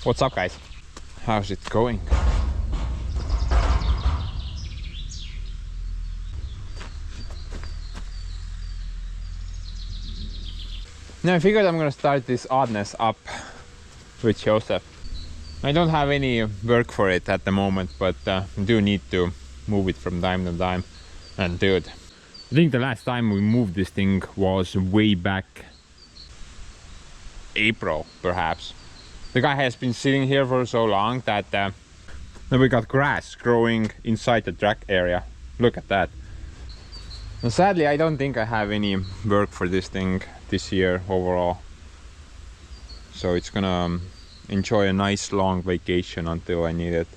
What's up, guys? How's it going? Now I figured I'm gonna start this oddness up with Joseph. I don't have any work for it at the moment, but I do need to move it from time to time and do it. I think the last time we moved this thing was way back April, perhaps. The guy has been sitting here for so long that we got grass growing inside the track area. Look at that. And sadly, I don't think I have any work for this thing this year overall. So it's gonna enjoy a nice long vacation until I need it.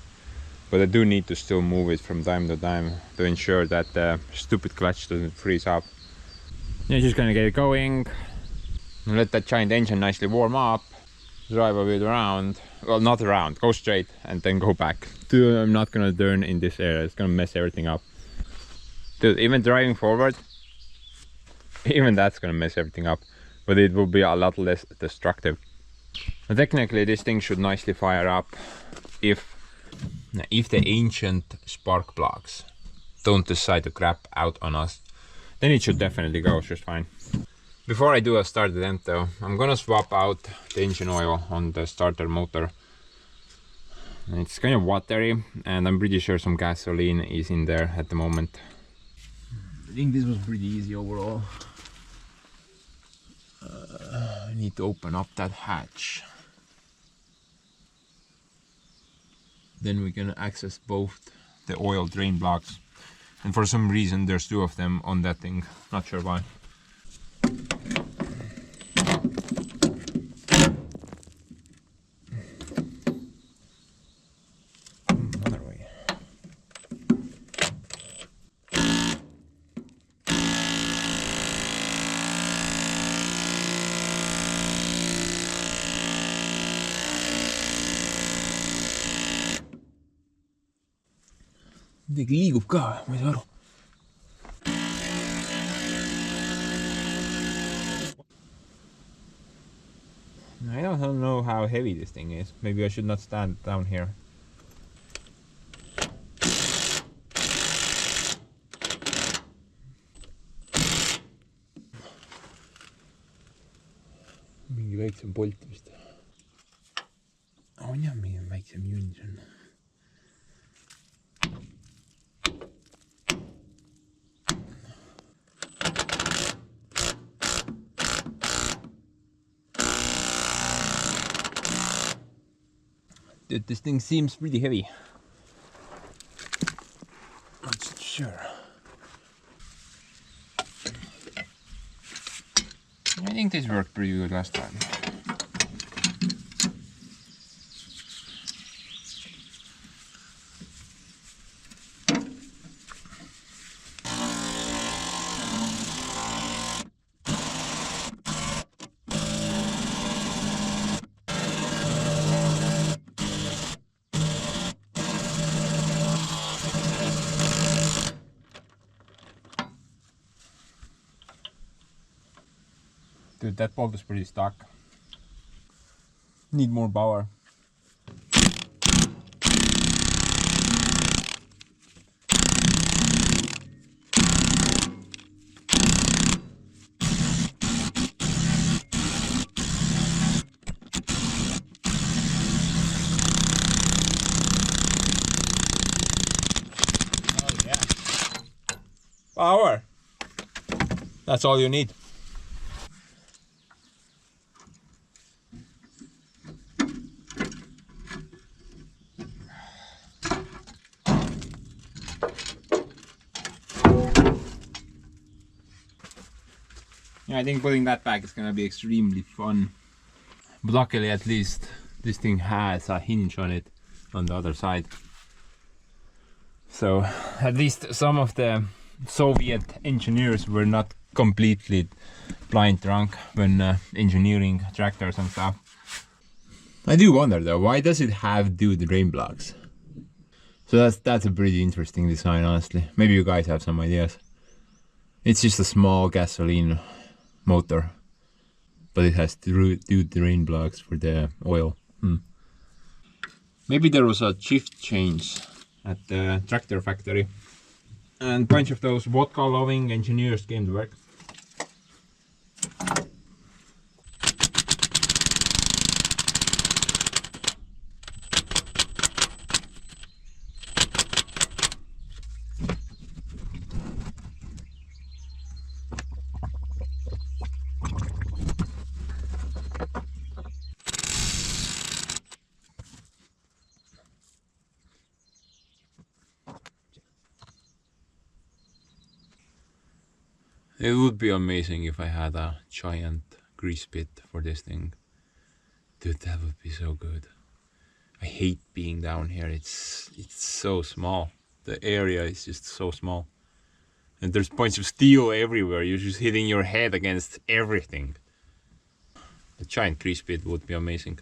But I do need to still move it from time to time to ensure that the stupid clutch doesn't freeze up. Yeah, just gonna get it going. Let that giant engine nicely warm up. Drive a bit around, well, not around, go straight and then go back. Dude, I'm not gonna turn in this area, it's gonna mess everything up. Dude, even driving forward, even that's gonna mess everything up, but it will be a lot less destructive. And technically this thing should nicely fire up if the ancient spark plugs don't decide to crap out on us, then it should definitely go just fine. Before I do a start attempt though, I'm gonna swap out the engine oil on the starter motor. It's kind of watery and I'm pretty sure some gasoline is in there at the moment. I think this was pretty easy overall. I need to open up that hatch. Then we can access both the oil drain blocks. And for some reason there's two of them on that thing, not sure why. Midagi liigub ka, ma ei saa aru. I don't know how heavy this thing is. Maybe I should not stand down here. Mingi väiksem Bolt vist. On jah, mingi väiksem junn see on. Dude, this thing seems pretty heavy. Not so sure. I think this worked pretty good last time. Dude, that bolt is pretty stuck. Need more power. Oh yeah. Power. That's all you need. I think putting that back is gonna be extremely fun. But luckily, at least this thing has a hinge on it on the other side. So at least some of the Soviet engineers were not completely blind drunk when engineering tractors and stuff. I do wonder though, why does it have the drain blocks? So that's a pretty interesting design, honestly. Maybe you guys have some ideas. It's just a small gasoline motor, but it has two drain blocks for the oil. Maybe there was a shift change at the tractor factory and a bunch of those vodka loving engineers came to work. It would be amazing if I had a giant grease pit for this thing. Dude, that would be so good. I hate being down here. It's so small. The area is just so small. And there's points of steel everywhere. You're just hitting your head against everything. A giant grease pit would be amazing.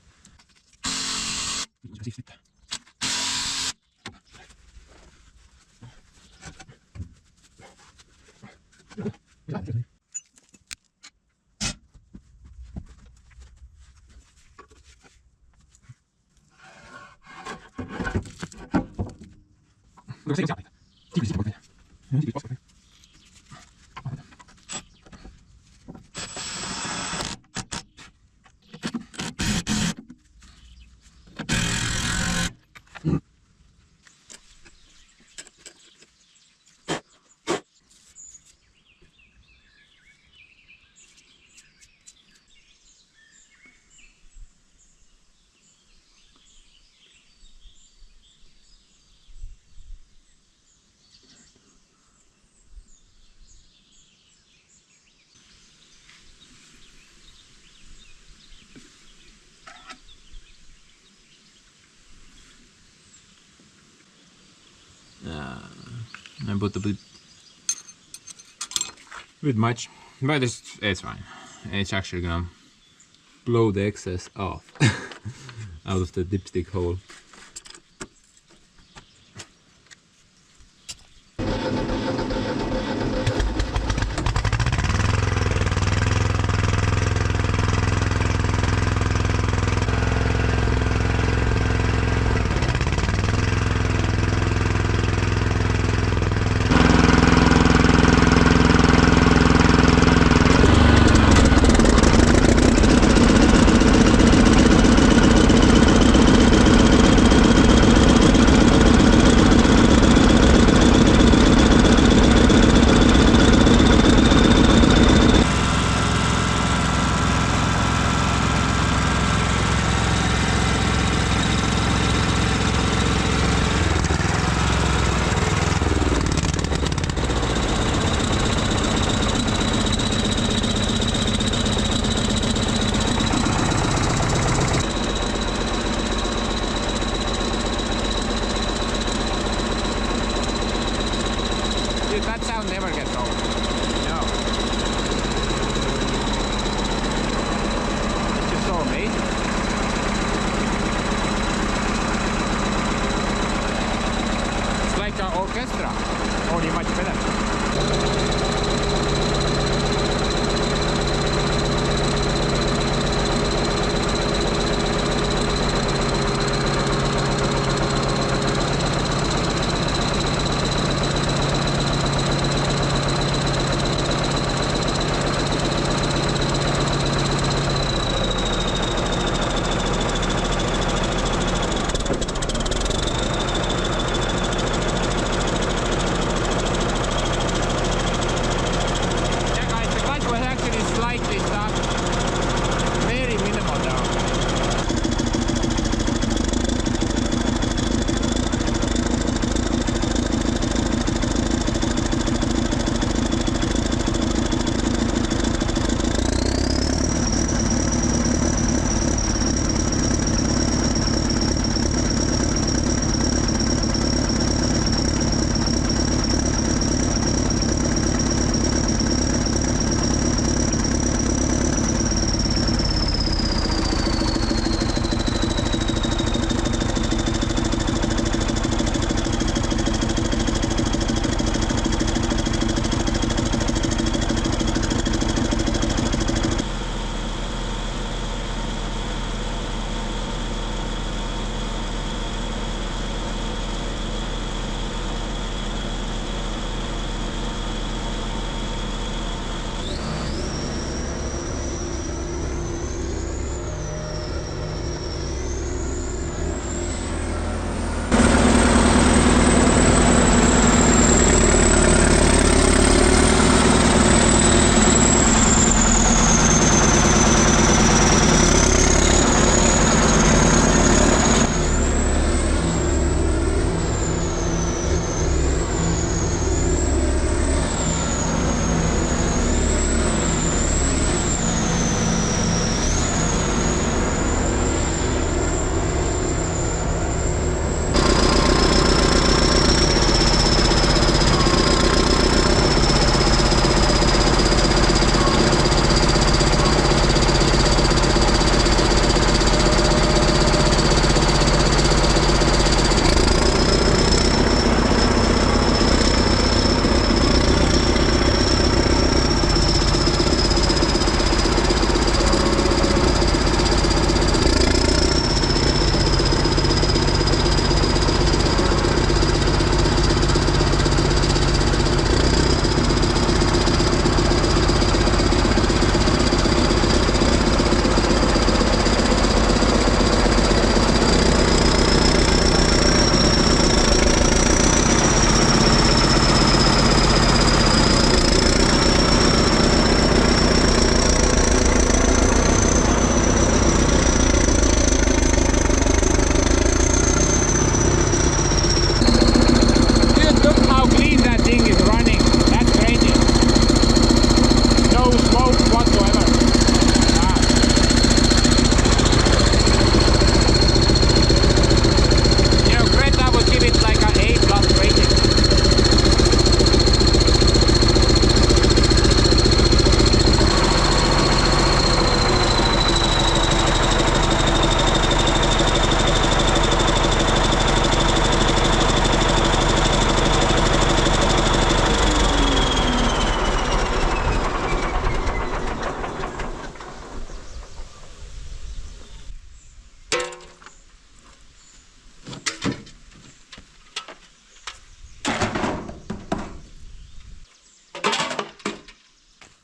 I put a bit much, but it's fine. It's actually gonna blow the excess off out of the dipstick hole. Dude, that sound never gets old. No. It's just so amazing. It's like an orchestra, only much better.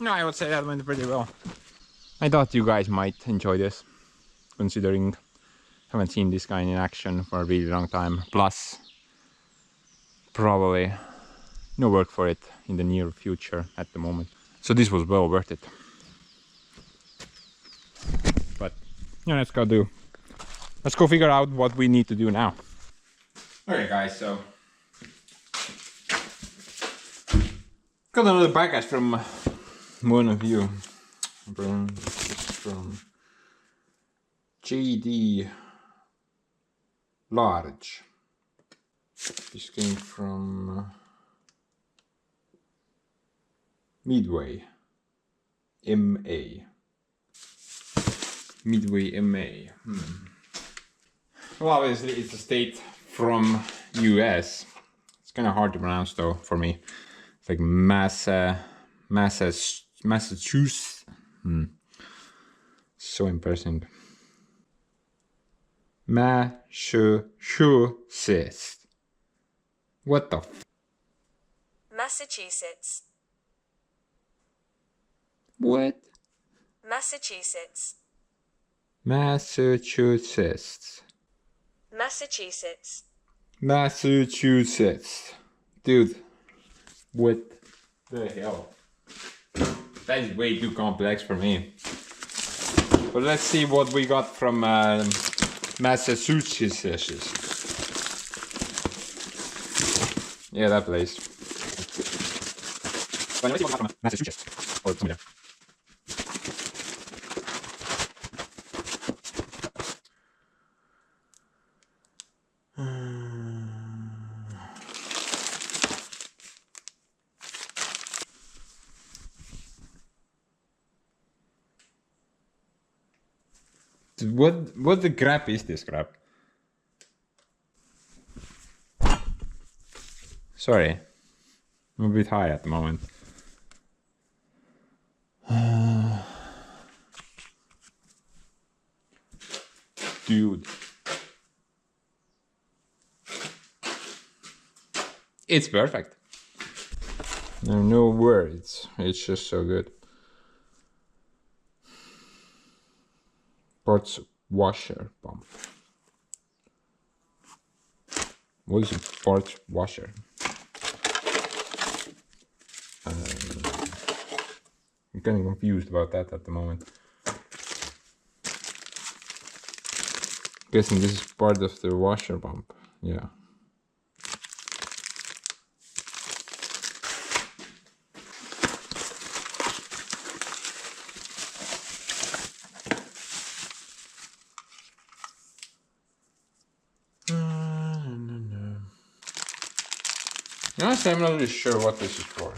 No, I would say that went pretty well. I thought you guys might enjoy this, considering I haven't seen this guy in action for a really long time. Plus, probably no work for it in the near future at the moment. So this was well worth it. But yeah, let's go figure out what we need to do now. Okay guys, so got another package from one of you. From JD Large. This came from Midway MA. Midway MA. Well, obviously it's a state from US. It's kind of hard to pronounce though for me. It's like Massachusetts. So embarrassing. Massachusetts. What the f? Massachusetts. What? Massachusetts. Massachusetts. Massachusetts. Massachusetts. Dude, what the hell? That is way too complex for me. But let's see what we got from Massachusetts. Yeah, that place. But let's see what we got from Massachusetts. Or somewhere. What the crap is this crap? Sorry, I'm a bit high at the moment. Dude. It's perfect. There are no words, it's just so good. Parts washer pump. What is a parts washer? I'm kind of confused about that at the moment. Guessing this is part of the washer pump. Yeah. Honestly, I'm not really sure what this is for.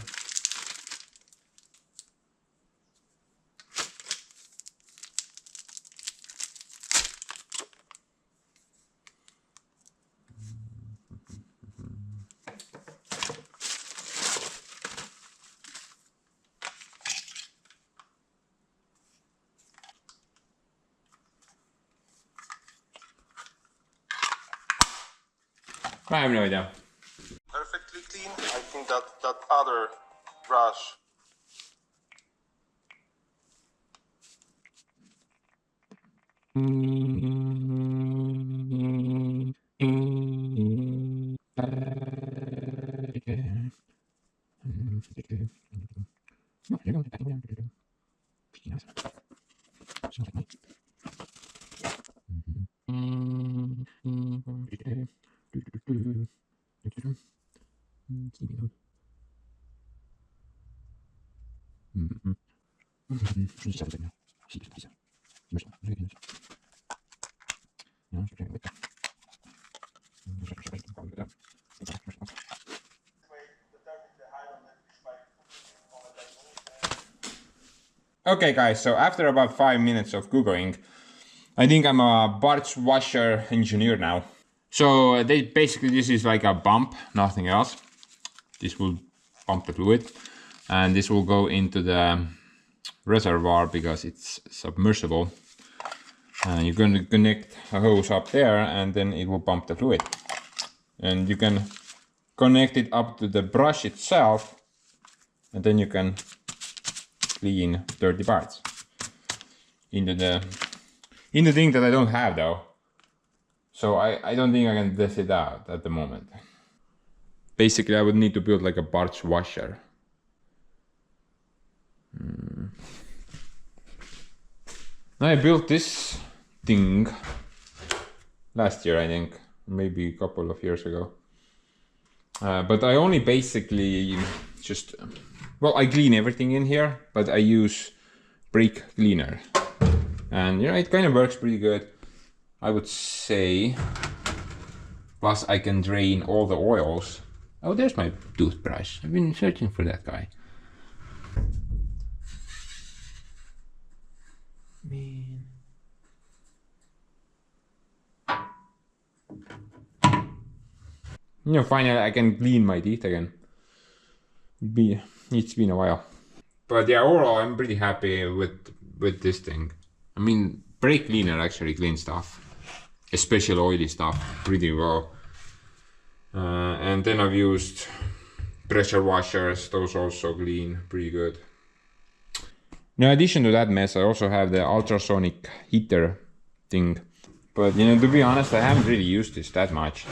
I have no idea. Perfectly clean. I think that other brush. Okay guys, so after about 5 minutes of googling, I think I'm a parts washer engineer now. So basically this is like a pump, nothing else. This will pump the fluid and this will go into the reservoir because it's submersible. And you're going to connect a hose up there and then it will pump the fluid. And you can connect it up to the brush itself and then you can clean dirty parts into the thing that I don't have though. So I don't think I can test it out at the moment. Basically I would need to build like a parts washer. I built this thing last year, I think, maybe a couple of years ago. But I only basically just, well, I clean everything in here, but I use brake cleaner. And you know, it kind of works pretty good, I would say. Plus I can drain all the oils. Oh, there's my toothbrush. I've been searching for that guy. Man. You know, finally I can clean my teeth again. It's been a while. But yeah, overall I'm pretty happy with this thing. I mean, brake cleaner actually cleans stuff, especially oily stuff, pretty well. And then I've used pressure washers, those also clean pretty good. In addition to that mess, I also have the ultrasonic heater thing. But you know, to be honest, I haven't really used this that much.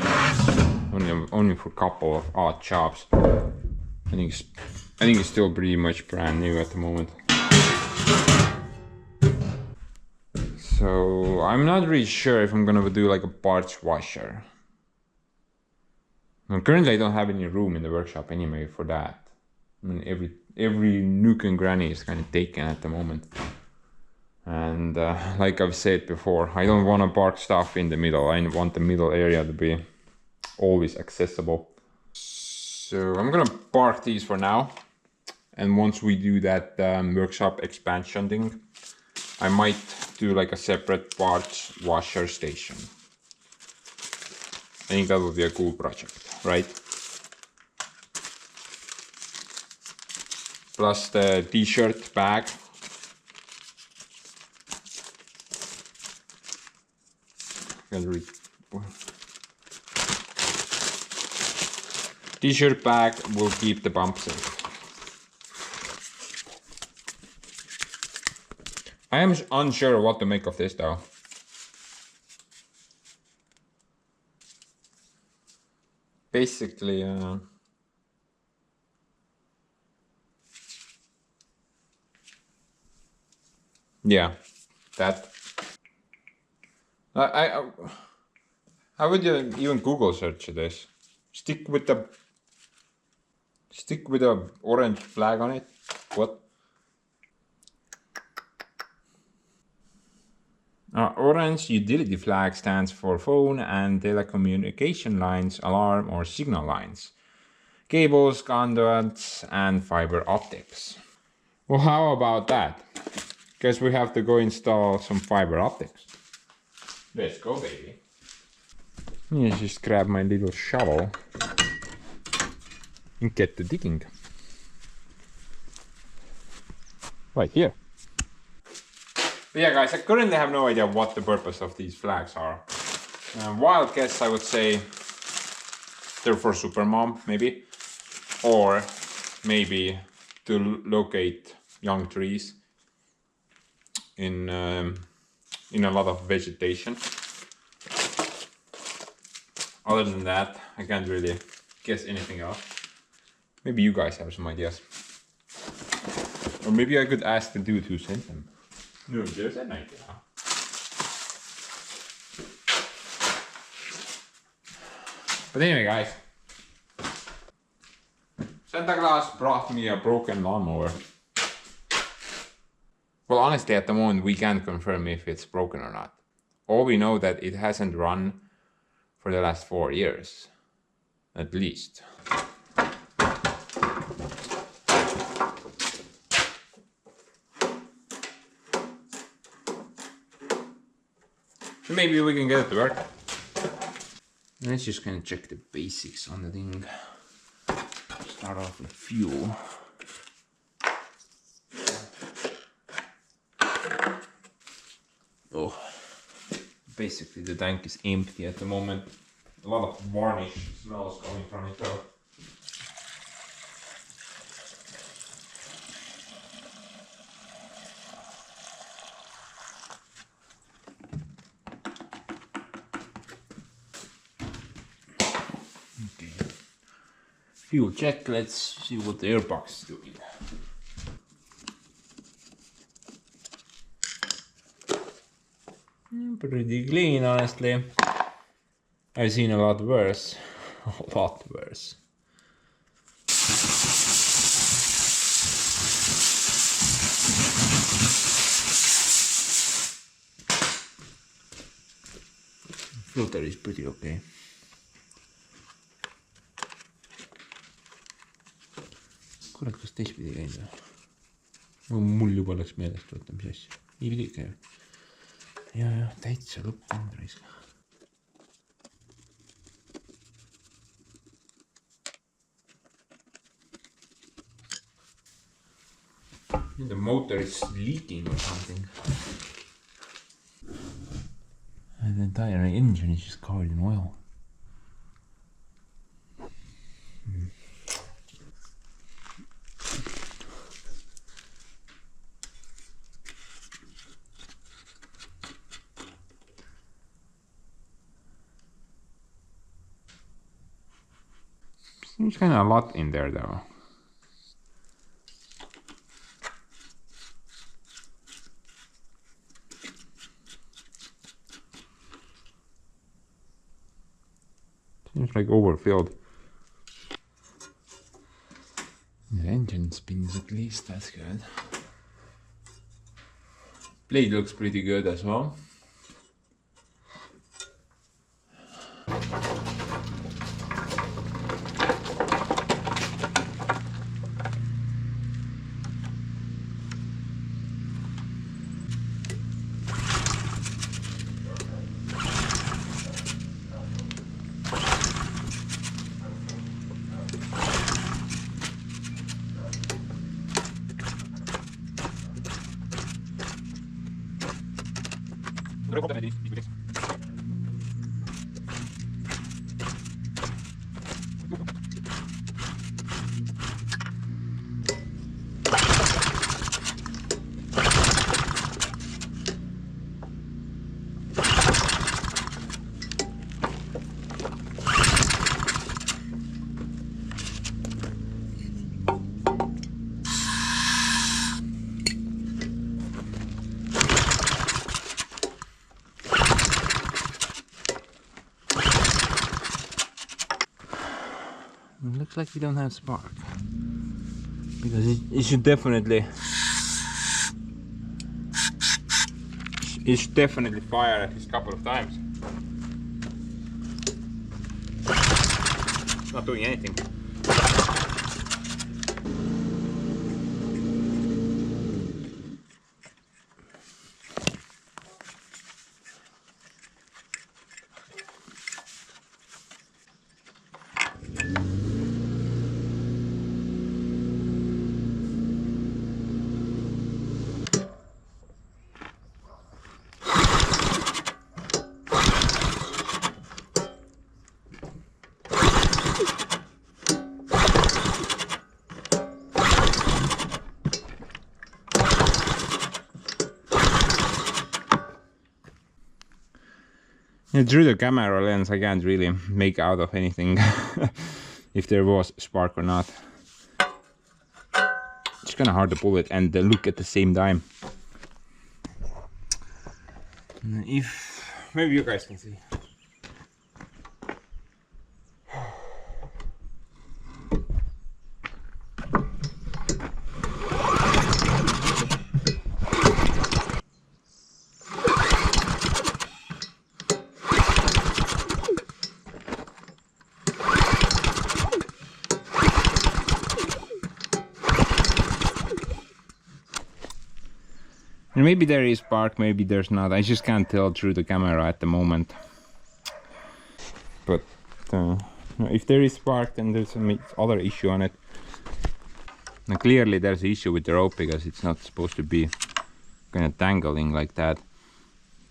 Only for a couple of odd jobs. I think it's still pretty much brand new at the moment. So I'm not really sure if I'm gonna do like a parts washer. Well, currently I don't have any room in the workshop anyway for that. I mean, every nook and cranny is kind of taken at the moment. And like I've said before, I don't want to park stuff in the middle. I want the middle area to be always accessible. So I'm gonna park these for now. And once we do that workshop expansion thing, I might do like a separate parts washer station. I think that would be a cool project, right? Plus the t-shirt bag. T-shirt bag will keep the bump safe. I am unsure what to make of this though. Basically, yeah, that. I would even Google search this. Stick with the orange flag on it. What? Orange utility flag stands for phone and telecommunication lines, alarm or signal lines, cables, conduits, and fiber optics. Well, how about that? Guess we have to go install some fiber optics. Let's go, baby. Let me just grab my little shovel and get to digging. Right here. But yeah, guys, I currently have no idea what the purpose of these flags are. Wild guess, I would say they're for Supermom, maybe. Or maybe to locate young trees in a lot of vegetation. Other than that, I can't really guess anything else. Maybe you guys have some ideas. Or maybe I could ask the dude who sent them. No, there's an idea. But anyway, guys, Santa Claus brought me a broken lawnmower. Well, honestly, at the moment, we can't confirm if it's broken or not. All we know that it hasn't run for the last 4 years, at least. So maybe we can get it to work. Let's just kind of check the basics on the thing. Start off with fuel. Oh, basically the tank is empty at the moment. A lot of varnish smells coming from it though. Fuel check, let's see what the airbox is doing. Pretty clean, honestly. I've seen a lot worse. A lot worse. Filter is pretty okay. Kurat, kas teistpidi käinud või? Mul juba läks meelest, võtta mis asja. Nii pidi käib. Ja, täitsa lõppenud raisk. The motor is leaking or something. And the entire engine is just covered in oil. Seems kind of a lot in there though. Seems like overfilled. The engine spins at least, that's good. Blade looks pretty good as well. Looks like we don't have spark, because it should definitely fire at least a couple of times. It's not doing anything. Yeah, through the camera lens I can't really make out of anything if there was spark or not. It's kind of hard to pull it and look at the same time. If maybe you guys can see. And maybe there is spark, maybe there's not. I just can't tell through the camera at the moment. But if there is spark, then there's some other issue on it. Now clearly there's an issue with the rope because it's not supposed to be kind of dangling like that.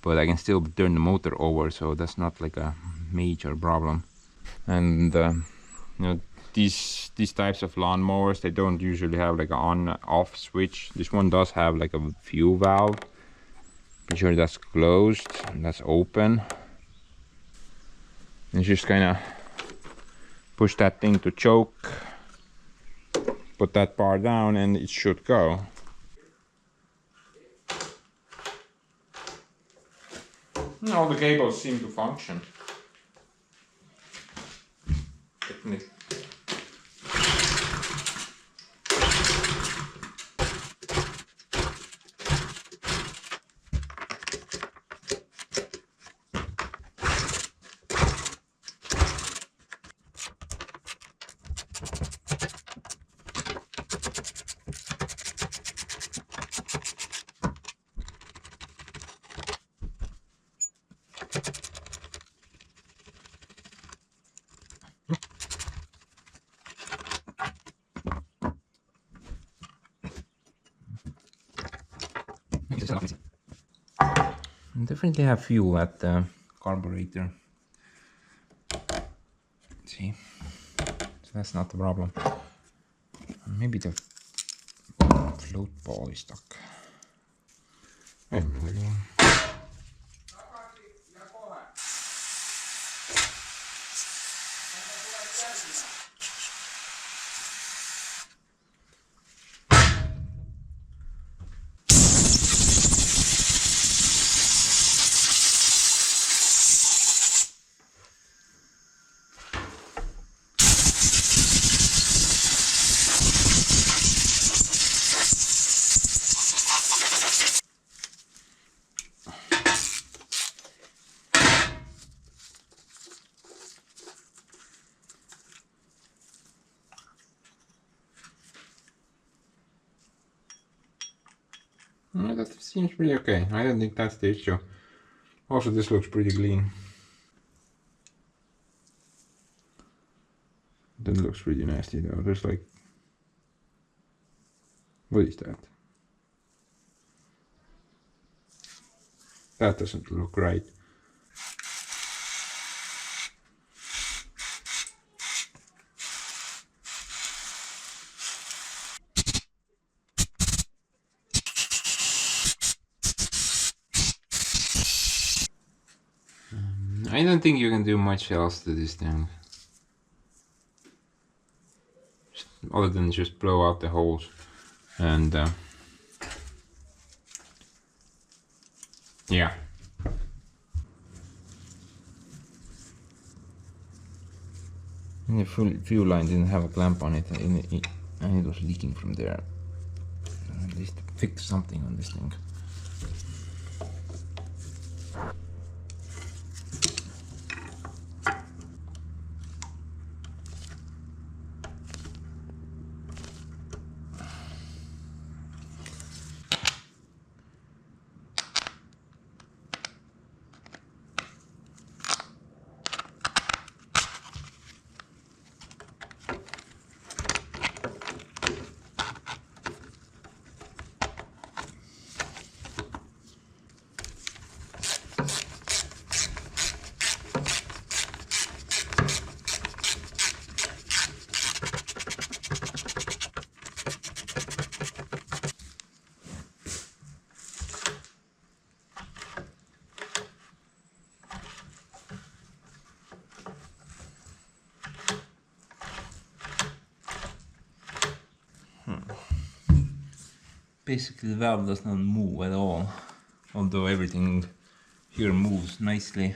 But I can still turn the motor over, so that's not like a major problem. And you know, these types of lawn mowers, they don't usually have like an on-off switch. This one does have like a fuel valve. Be sure that's closed and that's open. And just kind of push that thing to choke, put that bar down and it should go. All the cables seem to function. Definitely. Definitely have fuel at the carburetor. See, so that's not the problem. Maybe the float ball is stuck. No, that seems pretty okay. I don't think that's the issue. Also, this looks pretty clean. That looks pretty nasty though. There's like... What is that? That doesn't look right. I don't think you can do much else to this thing. Other than just blow out the holes. And yeah. And the fuel line didn't have a clamp on it, and it was leaking from there. At least fix something on this thing. Basically the valve does not move at all, although everything here moves nicely.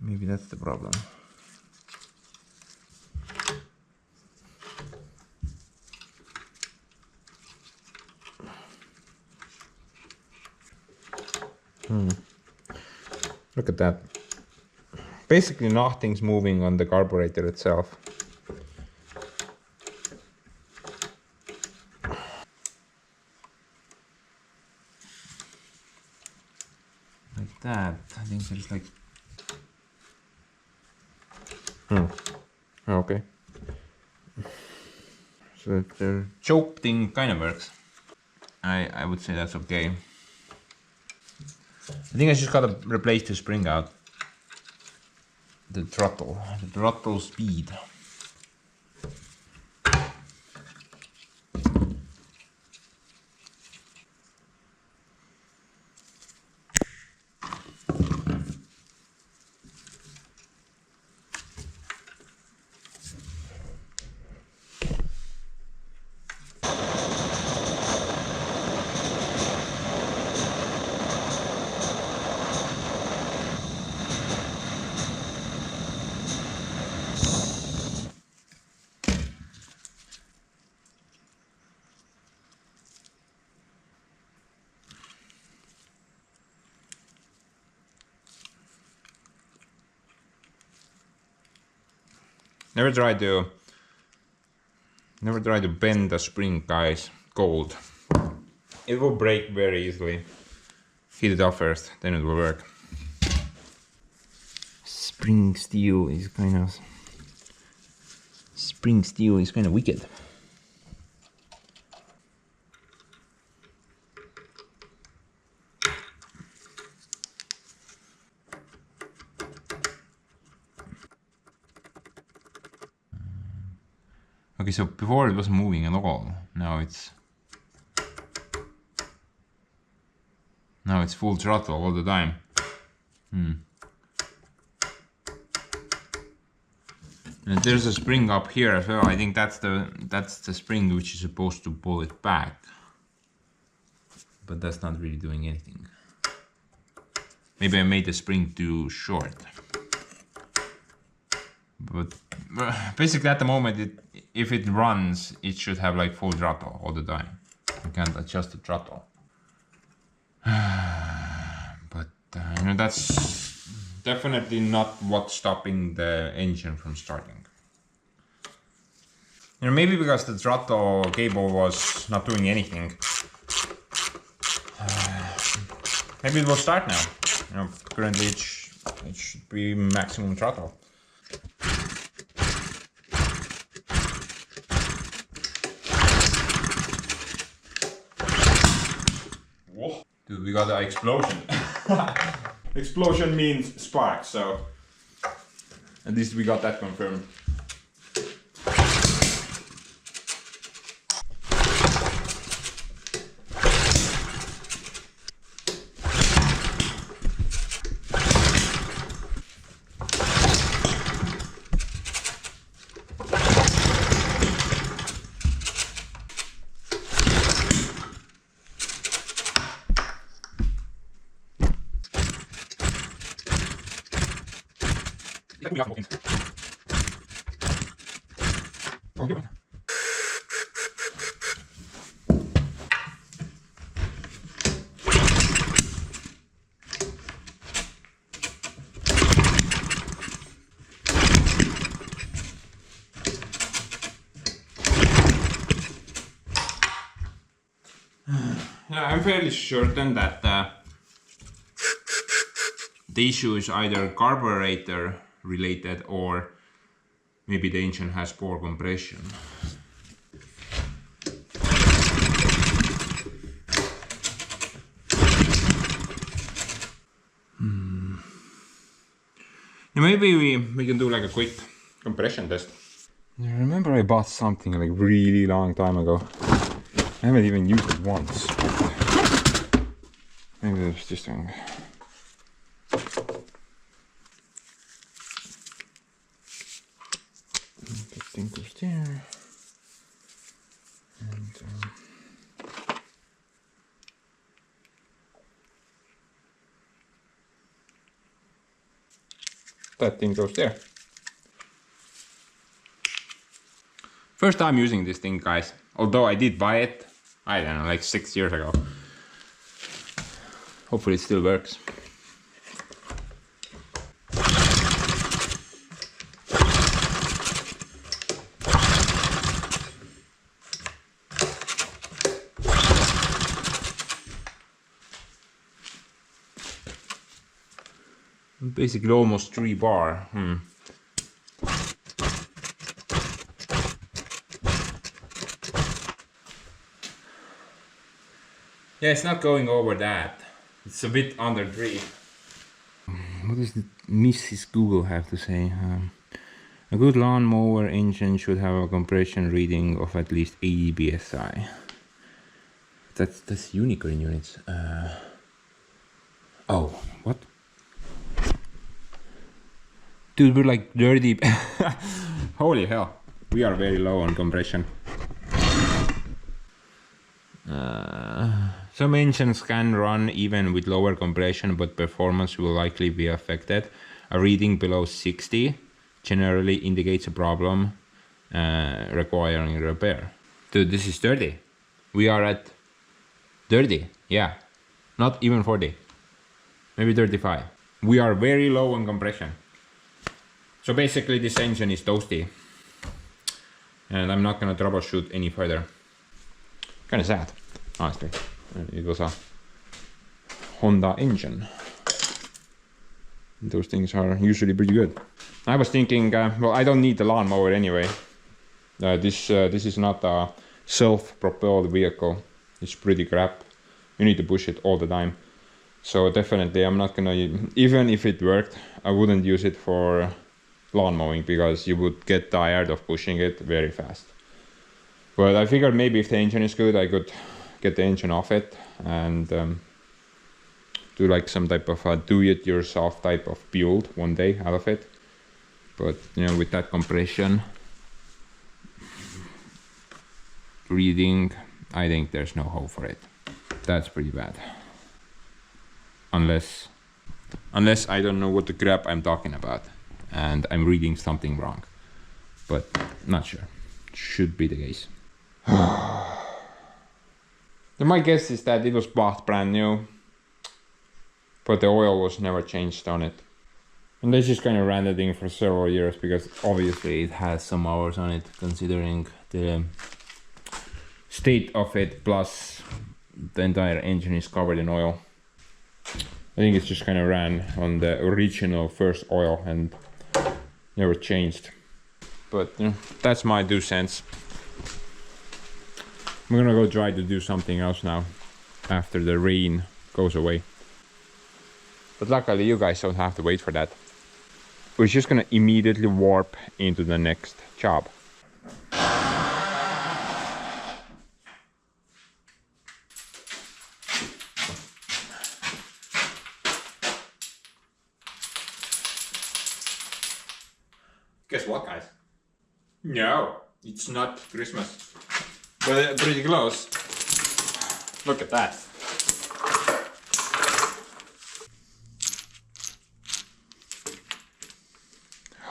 Maybe that's the problem. Look at that. Basically nothing's moving on the carburetor itself. Like that. I think there's like... Okay. So the choke thing kind of works. I would say that's okay. I think I just gotta replace the spring out. The throttle speed. Never try to bend the spring, guys. Cold. It will break very easily. Heat it up first, then it will work. Spring steel is kind of wicked. Okay, so before it wasn't moving at all. Now it's full throttle all the time. And there's a spring up here as well. I think that's the spring which is supposed to pull it back. But that's not really doing anything. Maybe I made the spring too short. But basically at the moment, if it runs, it should have like full throttle all the time. You can't adjust the throttle. But you know, that's definitely not what's stopping the engine from starting. You know, maybe because the throttle cable was not doing anything. Maybe it will start now. You know, currently it should be maximum throttle. Whoa. Dude, we got an explosion. Explosion means spark, so at least we got that confirmed. Yeah, I'm fairly certain that the issue is either carburetor related or maybe the engine has poor compression. Maybe we can do like a quick compression test. I remember I bought something like really long time ago. I haven't even used it once. Maybe it's just thing. That thing goes there. And that thing goes there. First time using this thing, guys. Although I did buy it, I don't know, like 6 years ago. Hopefully it still works. Basically almost 3 bar. Yeah, it's not going over that. It's a bit under 3. What does Mrs. Google have to say? A good lawnmower engine should have a compression reading of at least 80 psi. That's unicorn units. Oh, what? Dude, we're like dirty. Holy hell, we are very low on compression. Some engines can run even with lower compression, but performance will likely be affected. A reading below 60 generally indicates a problem requiring repair. Dude, this is 30. We are at 30, yeah. Not even 40. Maybe 35. We are very low on compression. So basically this engine is toasty. and I'm not gonna troubleshoot any further. Kinda sad, honestly. It was a Honda engine. Those things are usually pretty good. I was thinking, well, I don't need the lawnmower anyway. This is not a self-propelled vehicle. It's pretty crap. You need to push it all the time. So definitely I'm not gonna, even if it worked, I wouldn't use it for lawn mowing because you would get tired of pushing it very fast. But I figured maybe if the engine is good, I could get the engine off it and do like some type of a do-it-yourself type of build one day out of it. But you know, with that compression, reading, I think there's no hope for it. That's pretty bad. Unless I don't know what the crap I'm talking about and I'm reading something wrong. But not sure. Should be the case. My guess is that it was bought brand new, but the oil was never changed on it. And they just kind of ran the thing for several years because obviously it has some hours on it, considering the state of it, plus the entire engine is covered in oil. I think it's just kind of ran on the original first oil and never changed. But you know, that's my 2 cents. I'm gonna go try to do something else now after the rain goes away. But luckily you guys don't have to wait for that. We're just gonna immediately warp into the next job. Guess what, guys? No, it's not Christmas. But pretty close. Look at that.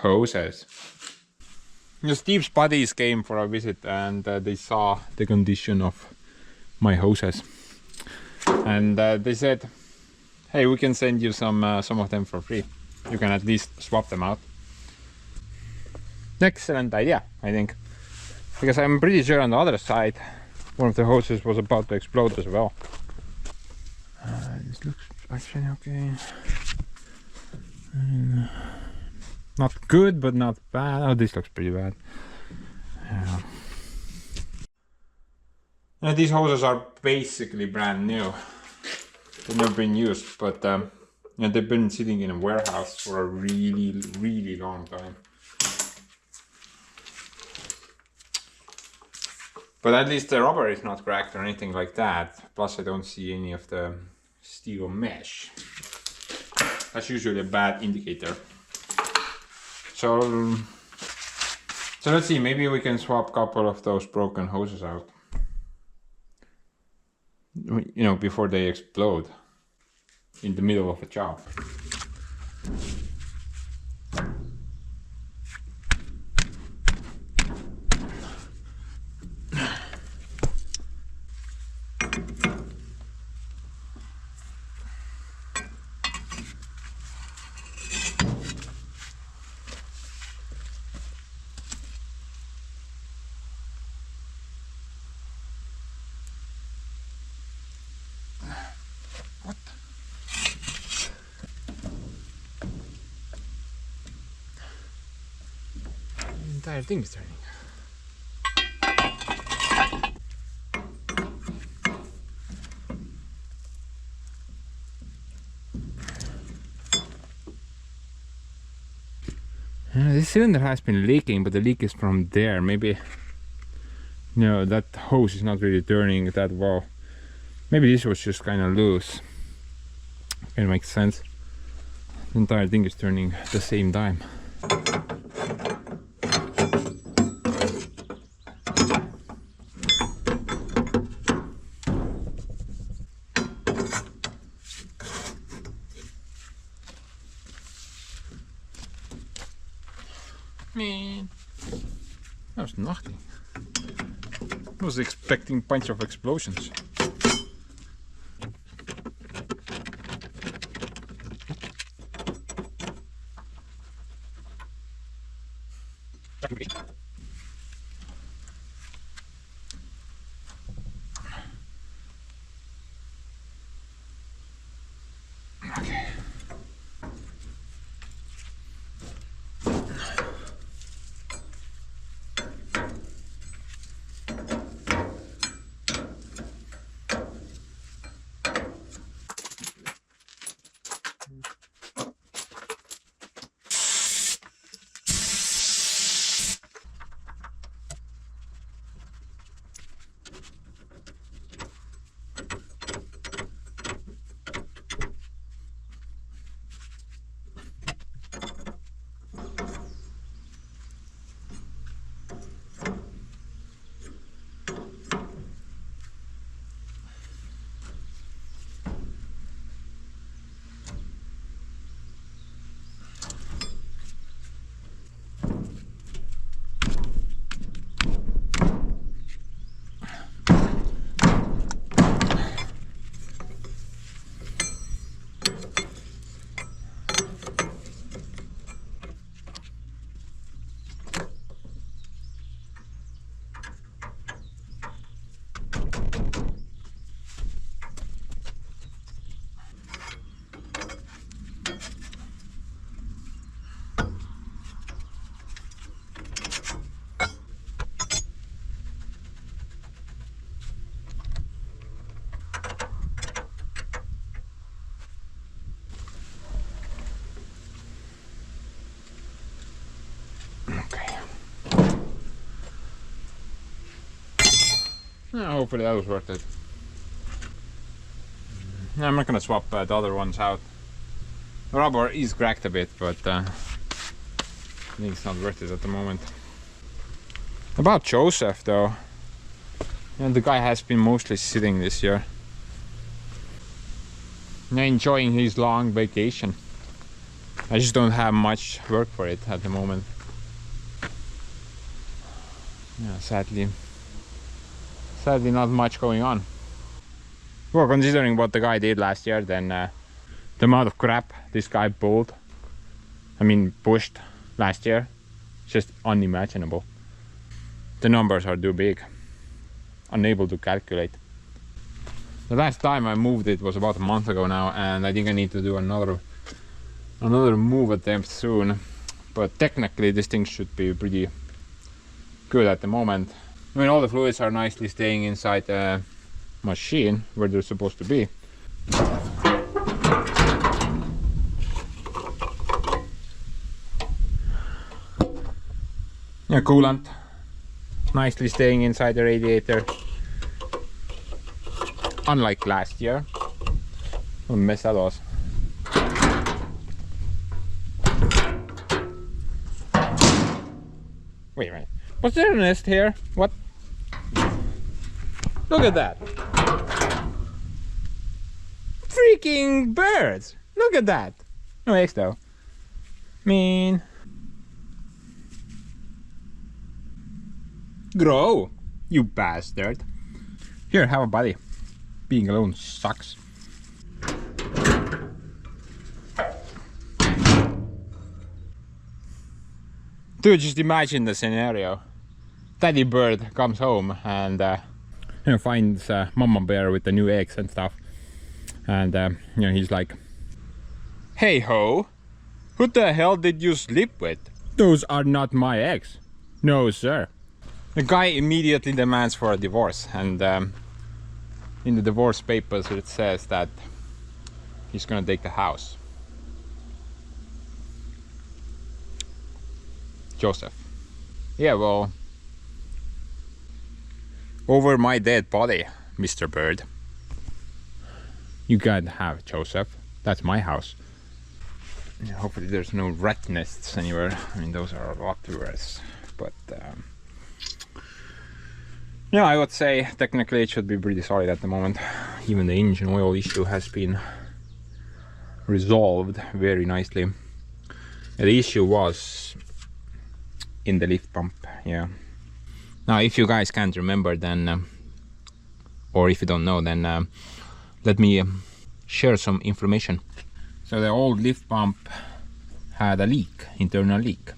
Hoses. The Steve's buddies came for a visit and they saw the condition of my hoses. And they said, hey, we can send you some of them for free. You can at least swap them out. Excellent idea, I think. Because I'm pretty sure on the other side, one of the hoses was about to explode as well. This looks actually okay. Not good, but not bad. Oh, this looks pretty bad. Yeah, these hoses are basically brand new. They've never been used, but yeah, they've been sitting in a warehouse for a really, really long time. But at least the rubber is not cracked or anything like that. Plus I don't see any of the steel mesh. That's usually a bad indicator. So let's see, maybe we can swap a couple of those broken hoses out. You know, before they explode in the middle of a job. The entire thing is turning. This cylinder has been leaking, but the leak is from there. Maybe, no, that hose is not really turning that well. Maybe this was just kind of loose. It makes sense. The entire thing is turning at the same time. Man, that was nothing. I was expecting a bunch of explosions. Okay. Yeah, hopefully that was worth it. I'm not gonna swap the other ones out. The rubber is cracked a bit, but I think it's not worth it at the moment. About Joseph though, the guy has been mostly sitting this year. Enjoying his long vacation. I just don't have much work for it at the moment. Yeah, sadly not much going on. Well, considering what the guy did last year, then the amount of crap this guy pushed last year, just unimaginable. The numbers are too big, unable to calculate. The last time I moved it was about a month ago now, and I think I need to do another move attempt soon. But technically this thing should be pretty good at the moment. I mean, all the fluids are nicely staying inside the machine where they're supposed to be. Yeah, coolant nicely staying inside the radiator. Unlike last year. What a mess that was. Wait a minute. Was there a nest here? What? Look at that. Freaking birds. Look at that. No eggs though. Mean. Grow, you bastard. Here, have a buddy. Being alone sucks. Dude, just imagine the scenario. Daddy bird comes home and finds mama bear with the new eggs and stuff. And he's like, "Hey ho, who the hell did you sleep with? Those are not my eggs." "No, sir." The guy immediately demands for a divorce, and in the divorce papers it says that he's gonna take the house. Joseph. Yeah, well, over my dead body, Mr. Bird. You gotta have Joseph. That's my house. Yeah, hopefully there's no rat nests anywhere. I mean, those are a lot worse. But yeah, I would say technically it should be pretty solid at the moment. Even the engine oil issue has been resolved very nicely. The issue was in the lift pump, yeah. Now, if you guys can't remember, then or if you don't know, then let me share some information. So the old lift pump had a leak, internal leak.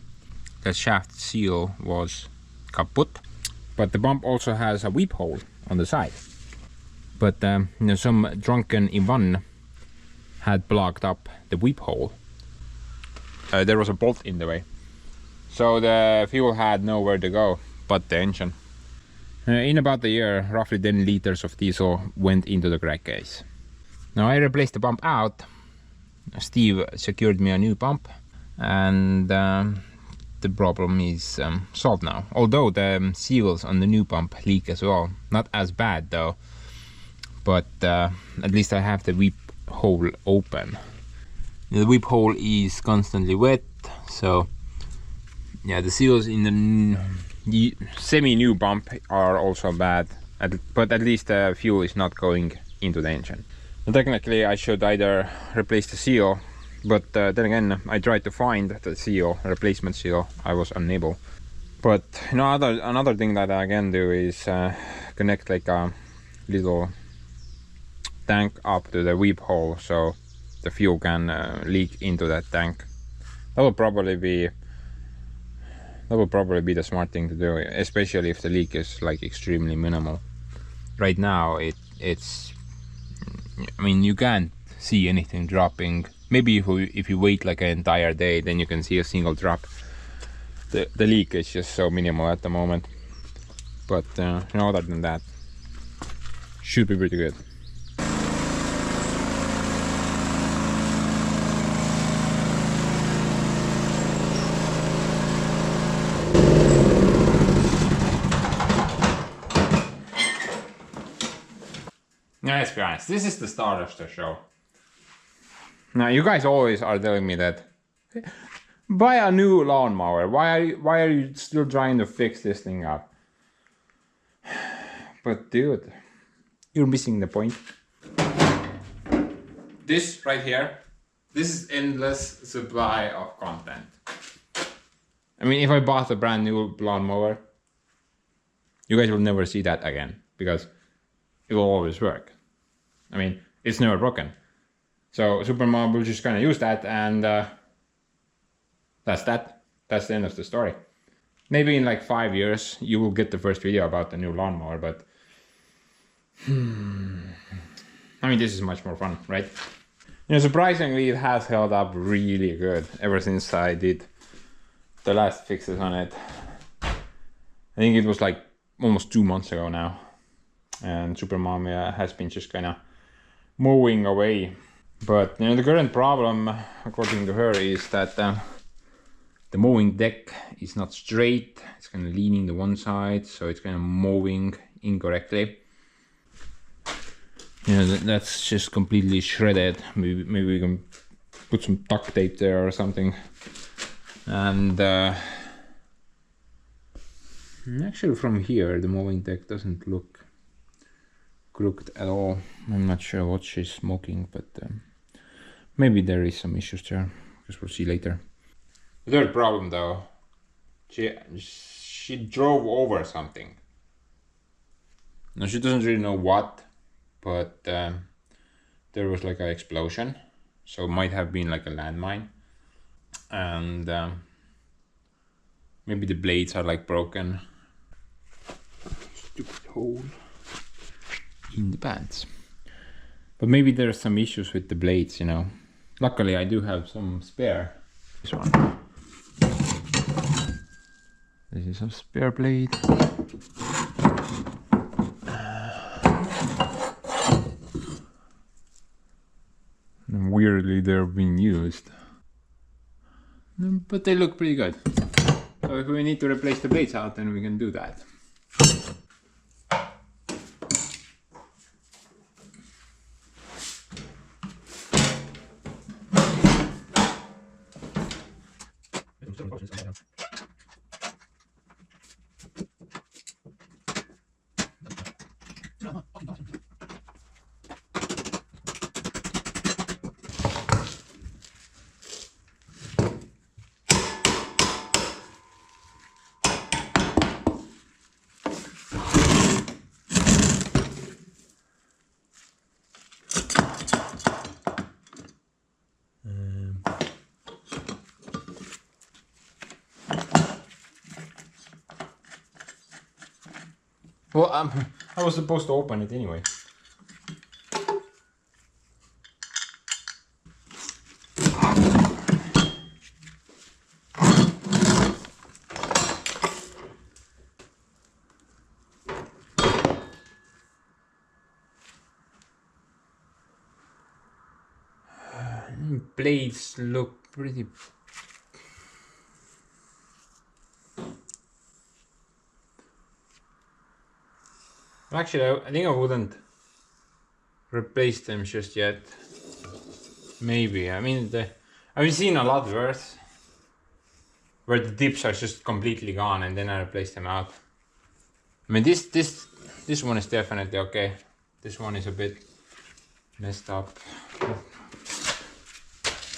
The shaft seal was kaput, but the pump also has a weep hole on the side. But some drunken Ivan had blocked up the weep hole. There was a bolt in the way, so the fuel had nowhere to go but the engine. In about a year, roughly 10 liters of diesel went into the crack case. Now I replaced the pump out. Steve secured me a new pump, and the problem is solved now. Although the seals on the new pump leak as well. Not as bad though, but at least I have the weep hole open. The weep hole is constantly wet, so yeah, the seals in the semi-new pump are also bad, but at least the fuel is not going into the engine. And technically I should either replace the seal, but then again I tried to find the seal, replacement seal. I was unable. But another thing that I can do is connect like a little tank up to the weep hole, so the fuel can leak into that tank. That will probably be the smart thing to do, especially if the leak is like extremely minimal. Right now it's I mean, you can't see anything dropping. Maybe if you wait like an entire day, then you can see a single drop. The leak is just so minimal at the moment, but other than that, should be pretty good. Now let's be honest, this is the start of the show. Now you guys always are telling me that buy a new lawnmower. Why are you still trying to fix this thing up? But dude, you're missing the point. This right here, this is endless supply of content. I mean, if I bought a brand new lawnmower, you guys will never see that again because it will always work. I mean, it's never broken. So Supermom will just kind of use that, and that's that. That's the end of the story. Maybe in like 5 years you will get the first video about the new lawnmower, but I mean, this is much more fun, right? You know, surprisingly, it has held up really good ever since I did the last fixes on it. I think it was like almost 2 months ago now, and Supermom has been just kind of mowing away. But you know, the current problem, according to her, is that the mowing deck is not straight. It's kind of leaning to one side, so it's kind of mowing incorrectly. You know, that's just completely shredded. Maybe we can put some duct tape there or something. And actually from here the mowing deck doesn't look crooked at all. I'm not sure what she's smoking, but maybe there is some issues there, because we'll see later. The third problem though, she drove over something. Now she doesn't really know what, but there was like an explosion, so it might have been like a landmine, and maybe the blades are like broken. Stupid hole in the pants. But maybe there's some issues with the blades, you know. Luckily I do have some spare. This one. This is a spare blade. And weirdly they're being used. But they look pretty good. So if we need to replace the blades out, then we can do that. Well, I was supposed to open it anyway. Blades look pretty... Actually, I think I wouldn't replace them just yet. Maybe. I mean, I've seen a lot worse, where the dips are just completely gone and then I replace them out. I mean, this one is definitely okay. This one is a bit messed up.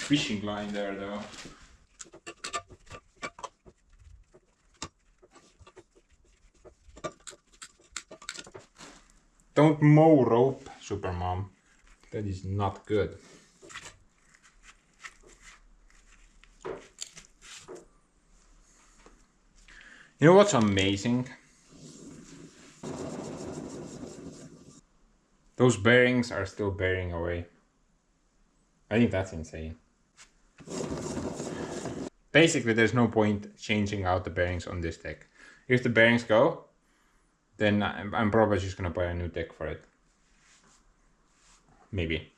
Fishing line there though. Don't mow rope, Supermom. That is not good. You know what's amazing? Those bearings are still bearing away. I think that's insane. Basically, there's no point changing out the bearings on this deck. If the bearings go, then I'm probably just gonna buy a new deck for it. Maybe.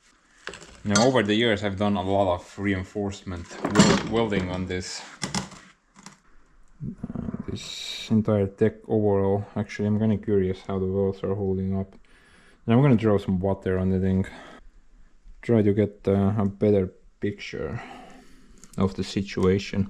Now, over the years, I've done a lot of reinforcement welding on this. This entire deck overall. Actually, I'm kind of curious how the welds are holding up. I'm gonna throw some water on the thing. Try to get a better picture of the situation.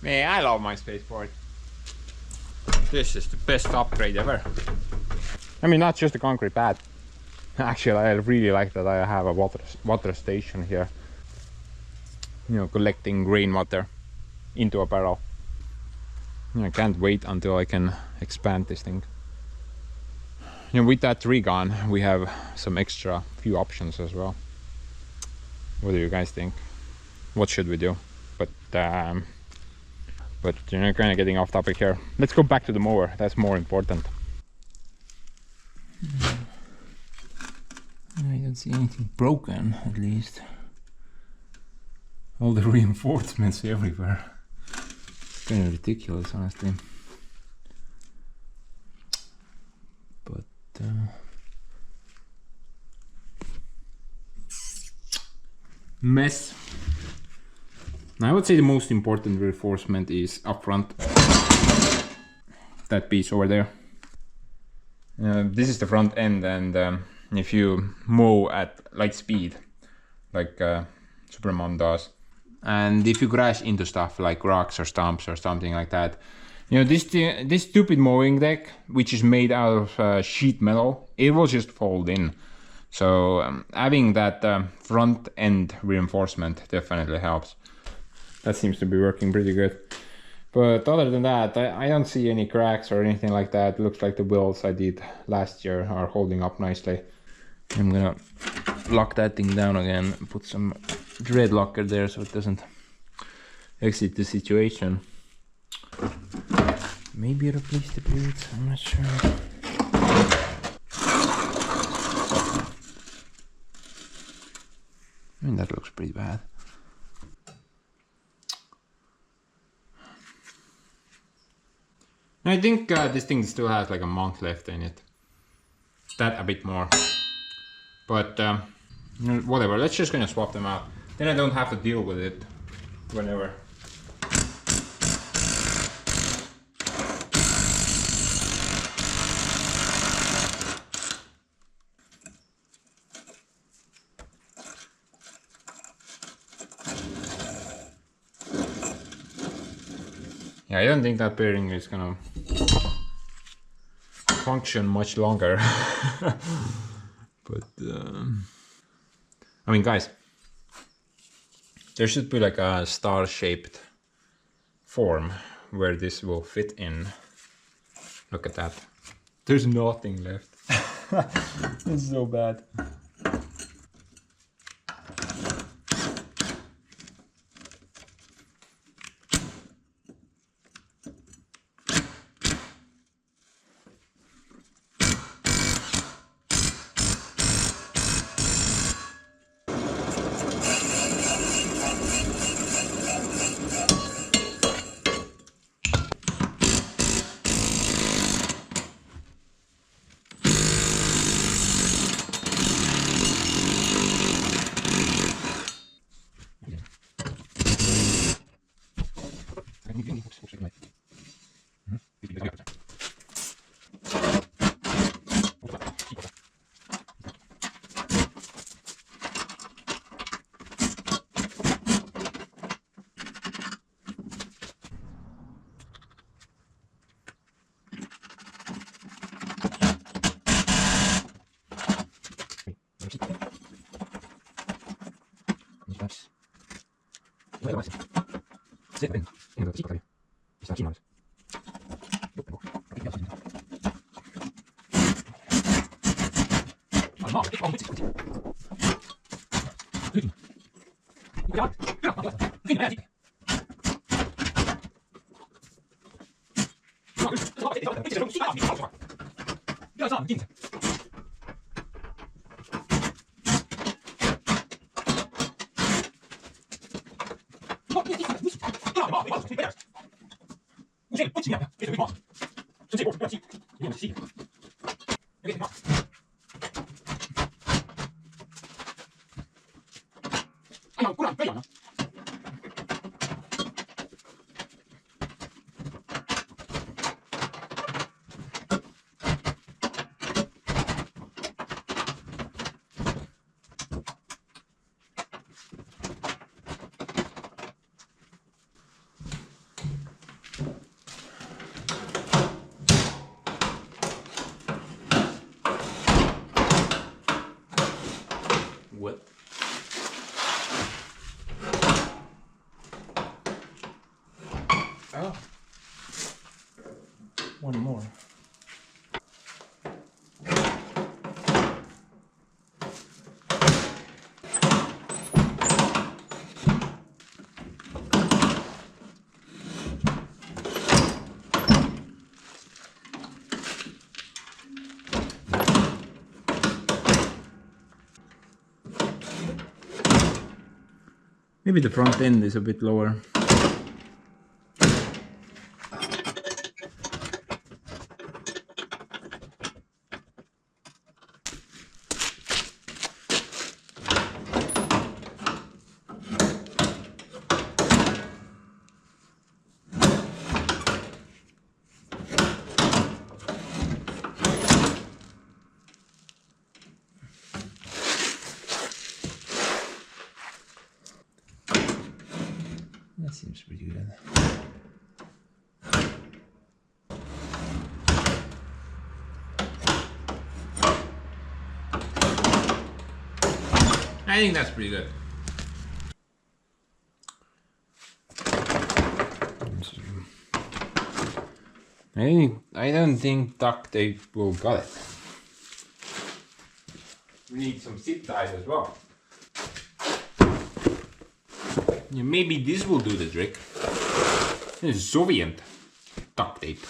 Man, I love my Spaceport. This is the best upgrade ever. I mean, not just a concrete pad. Actually, I really like that I have a water station here. You know, collecting rainwater into a barrel. I can't wait until I can expand this thing. You know, with that tree gone, we have some extra few options as well. What do you guys think? What should we do? But you're know, kind of getting off topic here. Let's go back to the mower. That's more important. I don't see anything broken, at least. All the reinforcements everywhere. It's kind of ridiculous, honestly. But I mess. I would say the most important reinforcement is up front. That piece over there. This is the front end, and if you mow at light speed, like Supermom does, and if you crash into stuff like rocks or stumps or something like that, you know, this stupid mowing deck, which is made out of sheet metal, it will just fold in. So having that front end reinforcement definitely helps. That seems to be working pretty good. But other than that, I don't see any cracks or anything like that. It looks like the wheels I did last year are holding up nicely. I'm gonna lock that thing down again, put some dread locker there so it doesn't exit the situation. Maybe replace the plates, I'm not sure. I mean, that looks pretty bad. I think this thing still has like a month left in it. That a bit more. But whatever, let's just gonna swap them out. Then I don't have to deal with it whenever. Yeah, I don't think that bearing is gonna function much longer. But I mean, guys, there should be like a star-shaped form where this will fit in. Look at that. There's nothing left. It's so bad. What? Oh. One more. Maybe the front end is a bit lower. That seems pretty good. I think that's pretty good. I don't think duct tape will cut it. We need some zip ties as well. Yeah, maybe this will do the trick. This is Soviet duct tape.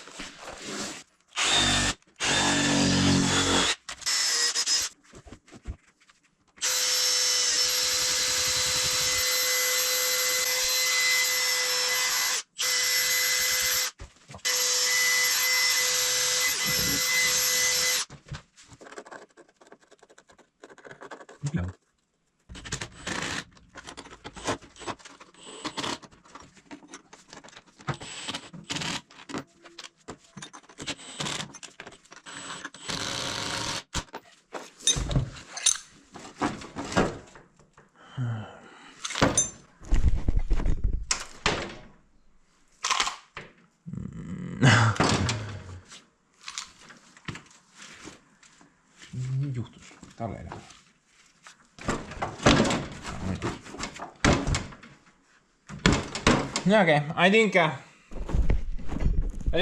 No. Nyt juhtus. Tällä elämällä. Okay, I think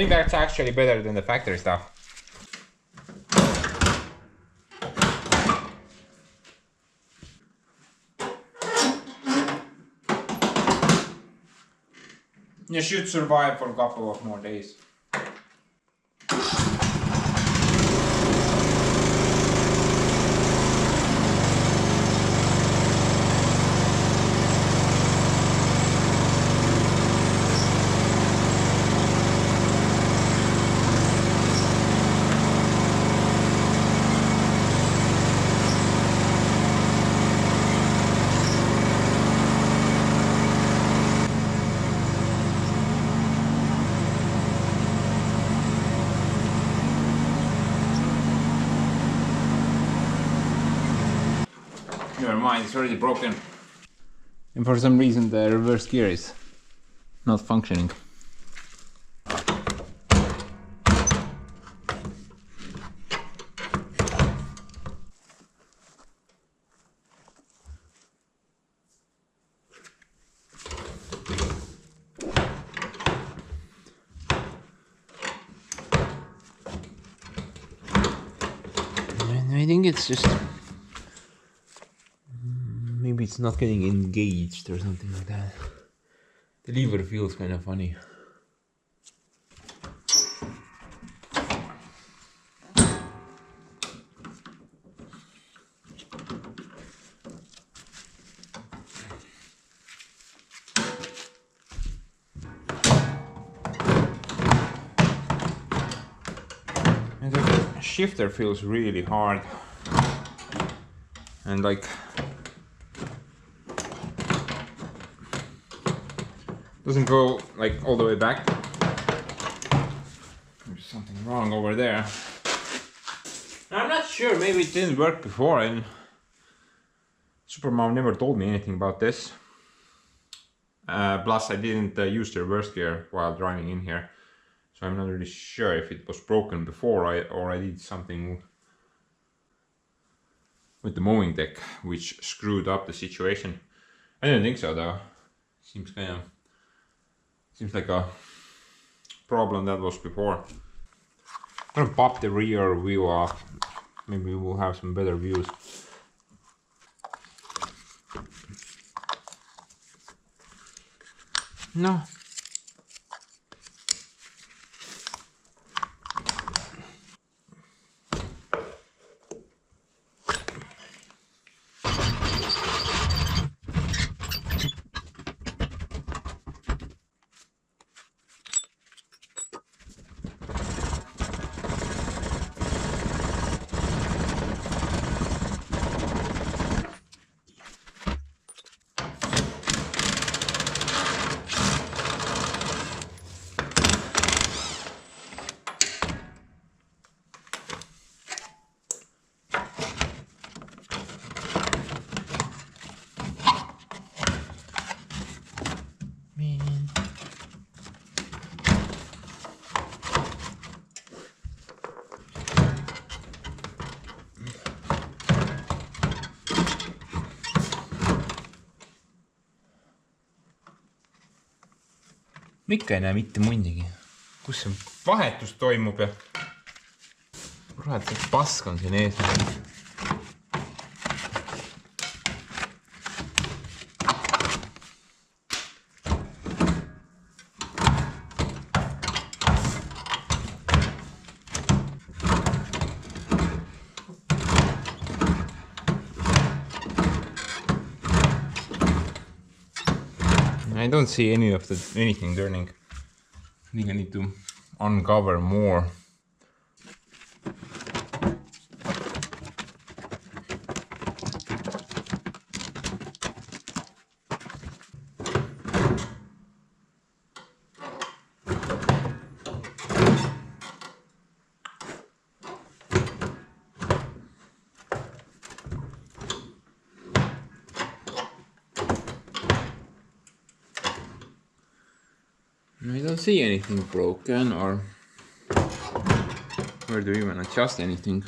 that's actually better than the factory stuff. You should survive for a couple of more days. Never mind, it's already broken. And for some reason the reverse gear is not functioning. I think it's just maybe it's not getting engaged or something like that. The lever feels kind of funny. And the shifter feels really hard. And like doesn't go like all the way back. There's something wrong over there. I'm not sure, maybe it didn't work before and Supermom never told me anything about this. Plus I didn't use the reverse gear while driving in here. So I'm not really sure if it was broken before or I did something with the mowing deck which screwed up the situation. I don't think so though. Seems like a problem that was before. I'm gonna pop the rear wheel off. Maybe we'll have some better views. No. ikka ei näe mitte munnigi. Kus see vahetus toimub ja... Kurat, see pask on siin ees. I don't see anything turning. I think I need to uncover more. I don't see anything broken or where do you even adjust anything.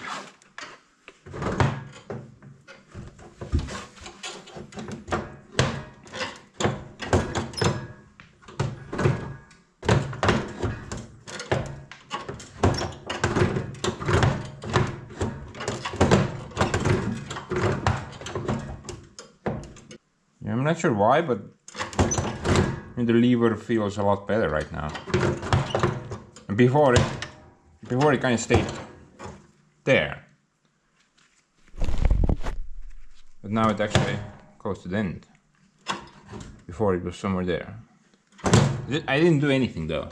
Yeah, I'm not sure why, but the lever feels a lot better right now. And before it kind of stayed there, but now it actually goes to the end. Before it was somewhere there. I didn't do anything though.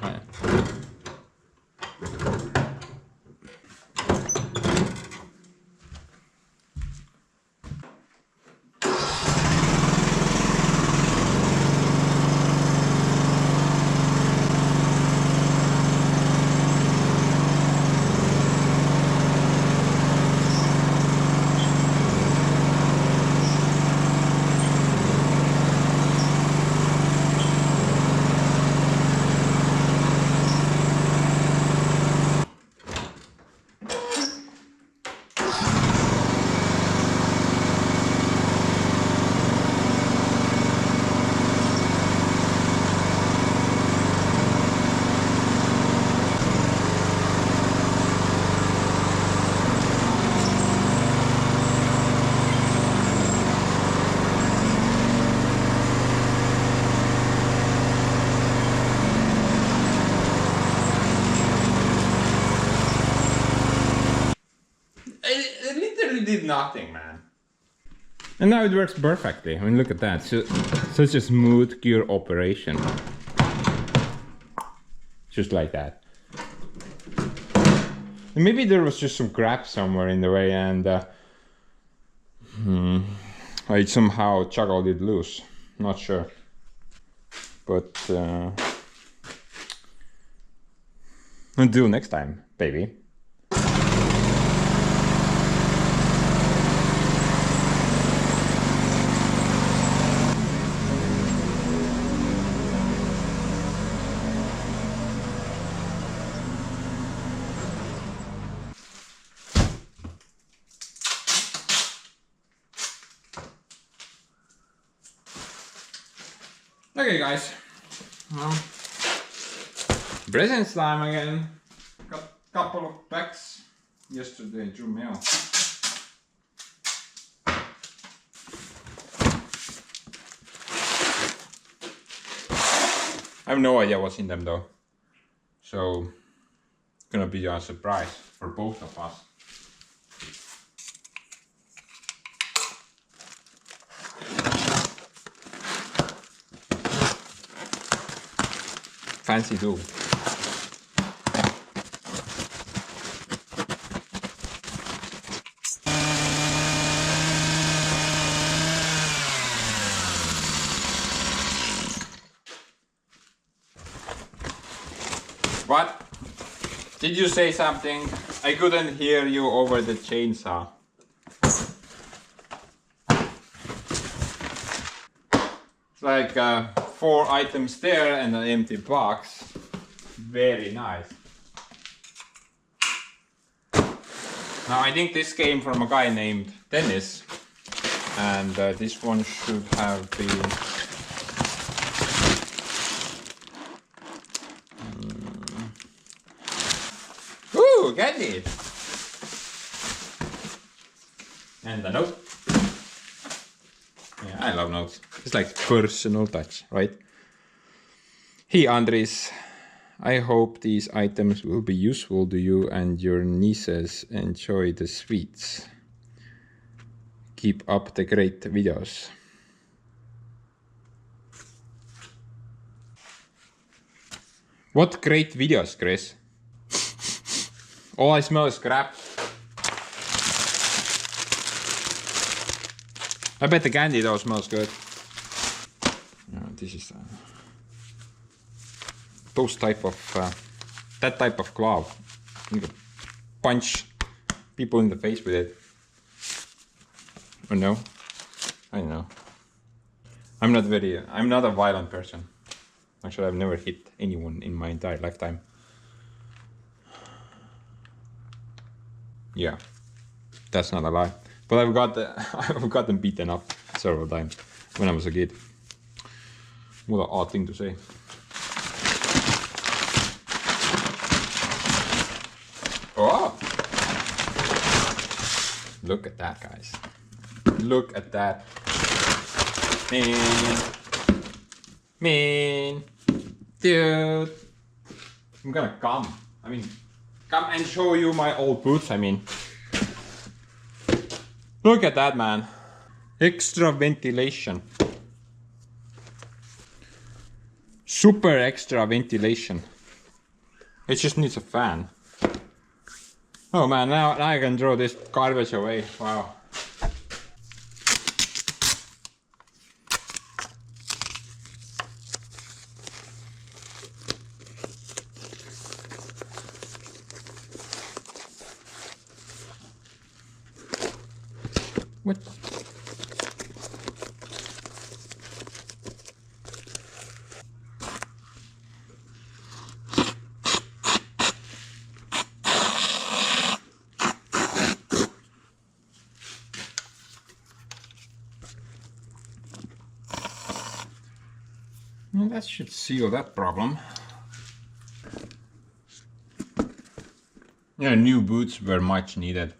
It literally did nothing, man. And now it works perfectly. I mean, look at that. Such a smooth gear operation. Just like that. And maybe there was just some crap somewhere in the way and I somehow juggled it loose. Not sure. But until next time, baby. Okay guys, well, presents time again. Got a couple of packs yesterday through mail. I have no idea what's in them though, so it's gonna be a surprise for both of us. Fancy tool. What? Did you say something? I couldn't hear you over the chainsaw. It's like 4 items there and an empty box. Very nice. Now I think this came from a guy named Dennis, and this one should have been candy! And a note. Yeah, I love notes. It's like personal touch, right? Hey Andres, I hope these items will be useful to you and your nieces. Enjoy the sweets. Keep up the great videos. What great videos, Chris? All I smell is crap. I bet the candy though smells good. No, this is those type of that type of glove. You can punch people in the face with it. Or no? I don't know. I'm not a violent person. Actually, I've never hit anyone in my entire lifetime. Yeah, that's not a lie. But I've gotten beaten up several times when I was a kid. What an odd thing to say. Oh! Look at that, guys. Look at that. Man. Dude. I'm gonna come. Come and show you my old boots, Look at that, man. Extra ventilation. Super extra ventilation. It just needs a fan. Oh man, now I can throw this garbage away. Wow. What? Well, that should seal that problem. Yeah, new boots were much needed.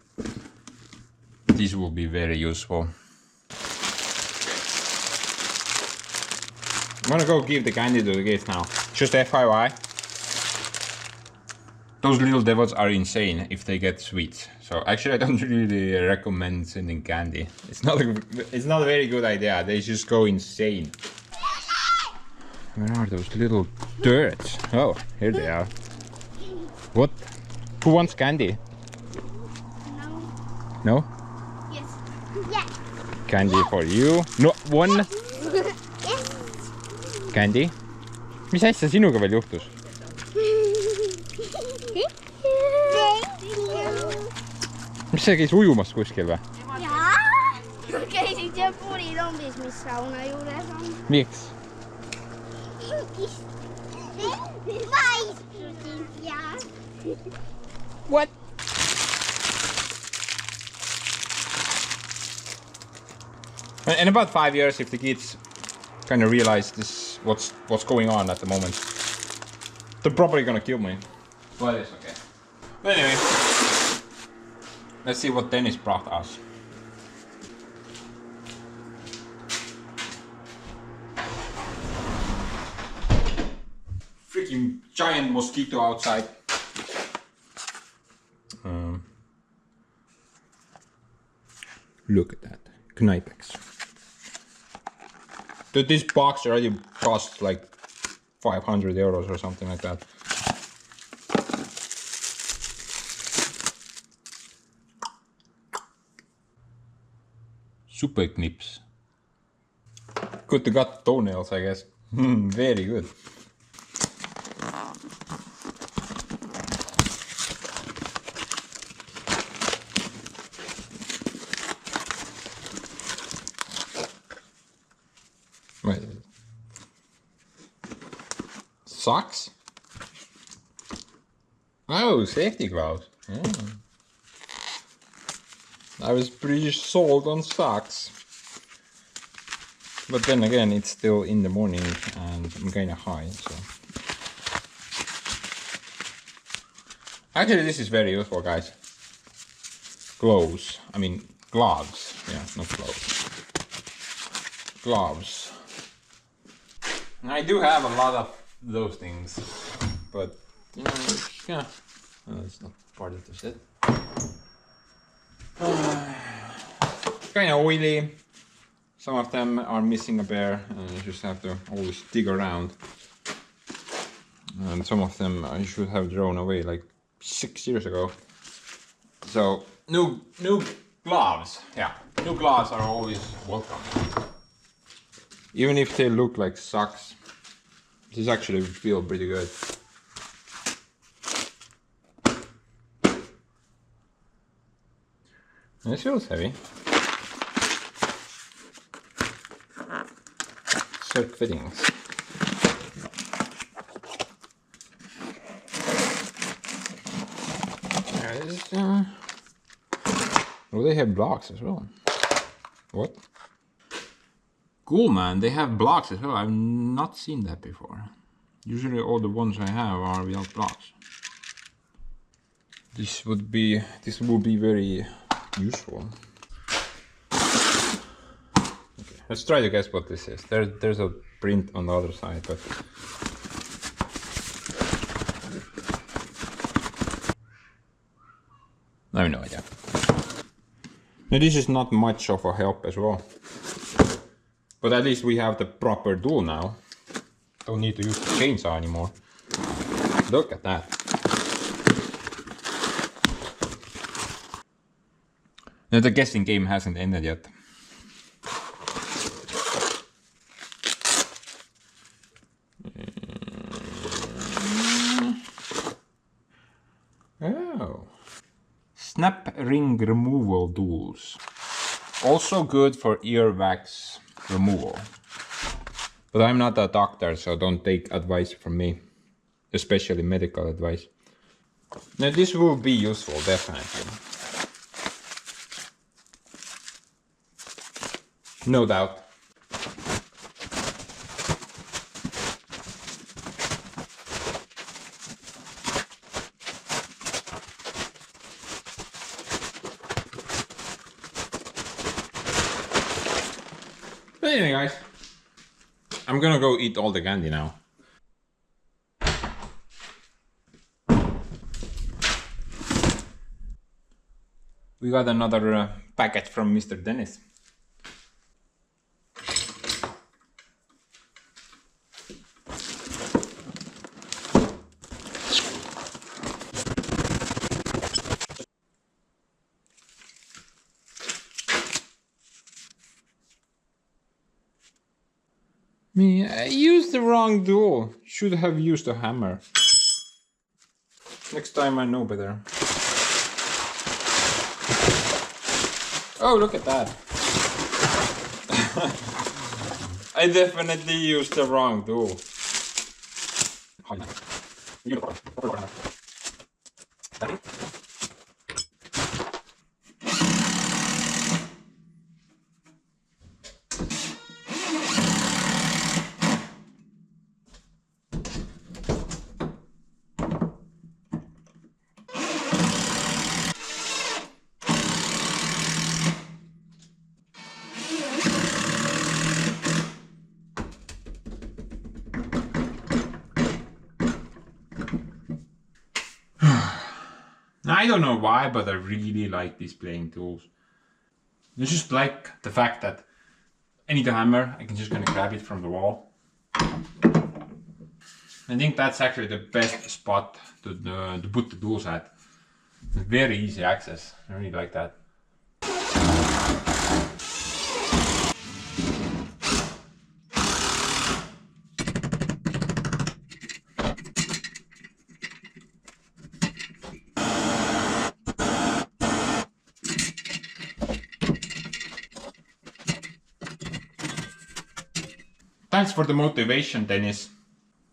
These will be very useful. I'm gonna go give the candy to the kids now. Just FYI. Those little devils are insane if they get sweets. So actually I don't really recommend sending candy. It's not a very good idea. They just go insane. Where are those little dirts? Oh, here they are. What? Who wants candy? No. No? Yes. Yes. Candy for you. No, one. Yes. Candy. Mis asja sinuga veel juhtus? Mis sa käis ujumas kuskil või? Jaa. Käisid seal puulitombis, mis sauna juures on. Miks? Ma istusin seal. What? In about 5 years, if the kids kind of realize this, what's going on at the moment, they're probably gonna kill me. But it's okay. But anyway, let's see what Dennis brought us. Freaking giant mosquito outside. Look at that. Knipex. Dude, this box already costs like 500 euros or something like that. Super knips. Good to cut toenails, I guess. Very good. Wait. Socks? Oh, safety gloves. Yeah. I was pretty sold on socks. But then again, it's still in the morning and I'm kinda high, so. Actually, this is very useful, guys. Gloves. I mean, gloves. Yeah, not gloves. Gloves. I do have a lot of those things, but you know, yeah, it's not part of the set. Kind of oily. Some of them are missing a bear, and you just have to always dig around. And some of them I should have thrown away like 6 years ago. So new gloves. Yeah, new gloves are always welcome. Even if they look like socks, this actually feel pretty good. This feels heavy. Silk fittings. Oh, they have blocks as well. What? Cool, man. They have blocks as well. I've not seen that before. Usually all the ones I have are without blocks. This would be very useful. Okay, let's try to guess what this is. There's a print on the other side, but I have no idea. Now this is not much of a help as well. But at least we have the proper tool now. Don't need to use the chainsaw anymore. Look at that. Now the guessing game hasn't ended yet. Oh. Snap ring removal tools. Also good for earwax removal. But I'm not a doctor, so don't take advice from me. Especially medical advice. Now this will be useful, definitely. No doubt. But anyway, guys, I'm gonna go eat all the candy now. We got another packet from Mr. Dennis. Me, I used the wrong tool. Should have used a hammer. Next time I know better. Oh, look at that. I definitely used the wrong tool. I don't know why, but I really like these playing tools. I just like the fact that I need a hammer, I can just kind of grab it from the wall. I think that's actually the best spot to put the tools at. Very easy access, I really like that. Thanks for the motivation, Dennis.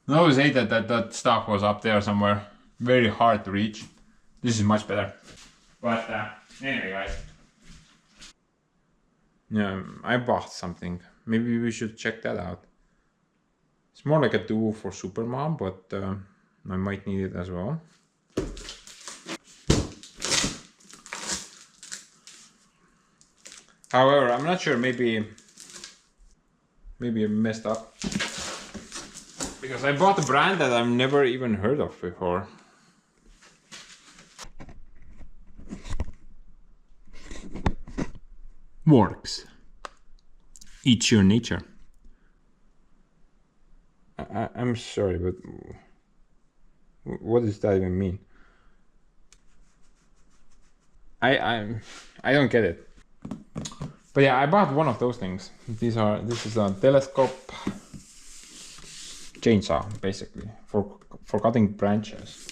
I always hated that stuff was up there somewhere. Very hard to reach. This is much better. But anyway, guys. Yeah, I bought something. Maybe we should check that out. It's more like a tool for Supermom, but I might need it as well. However, I'm not sure, maybe I messed up. Because I bought a brand that I've never even heard of before. Works. Eat your nature. I'm sorry, but what does that even mean? I don't get it. But yeah, I bought one of those things. This is a telescope chainsaw, basically, for cutting branches.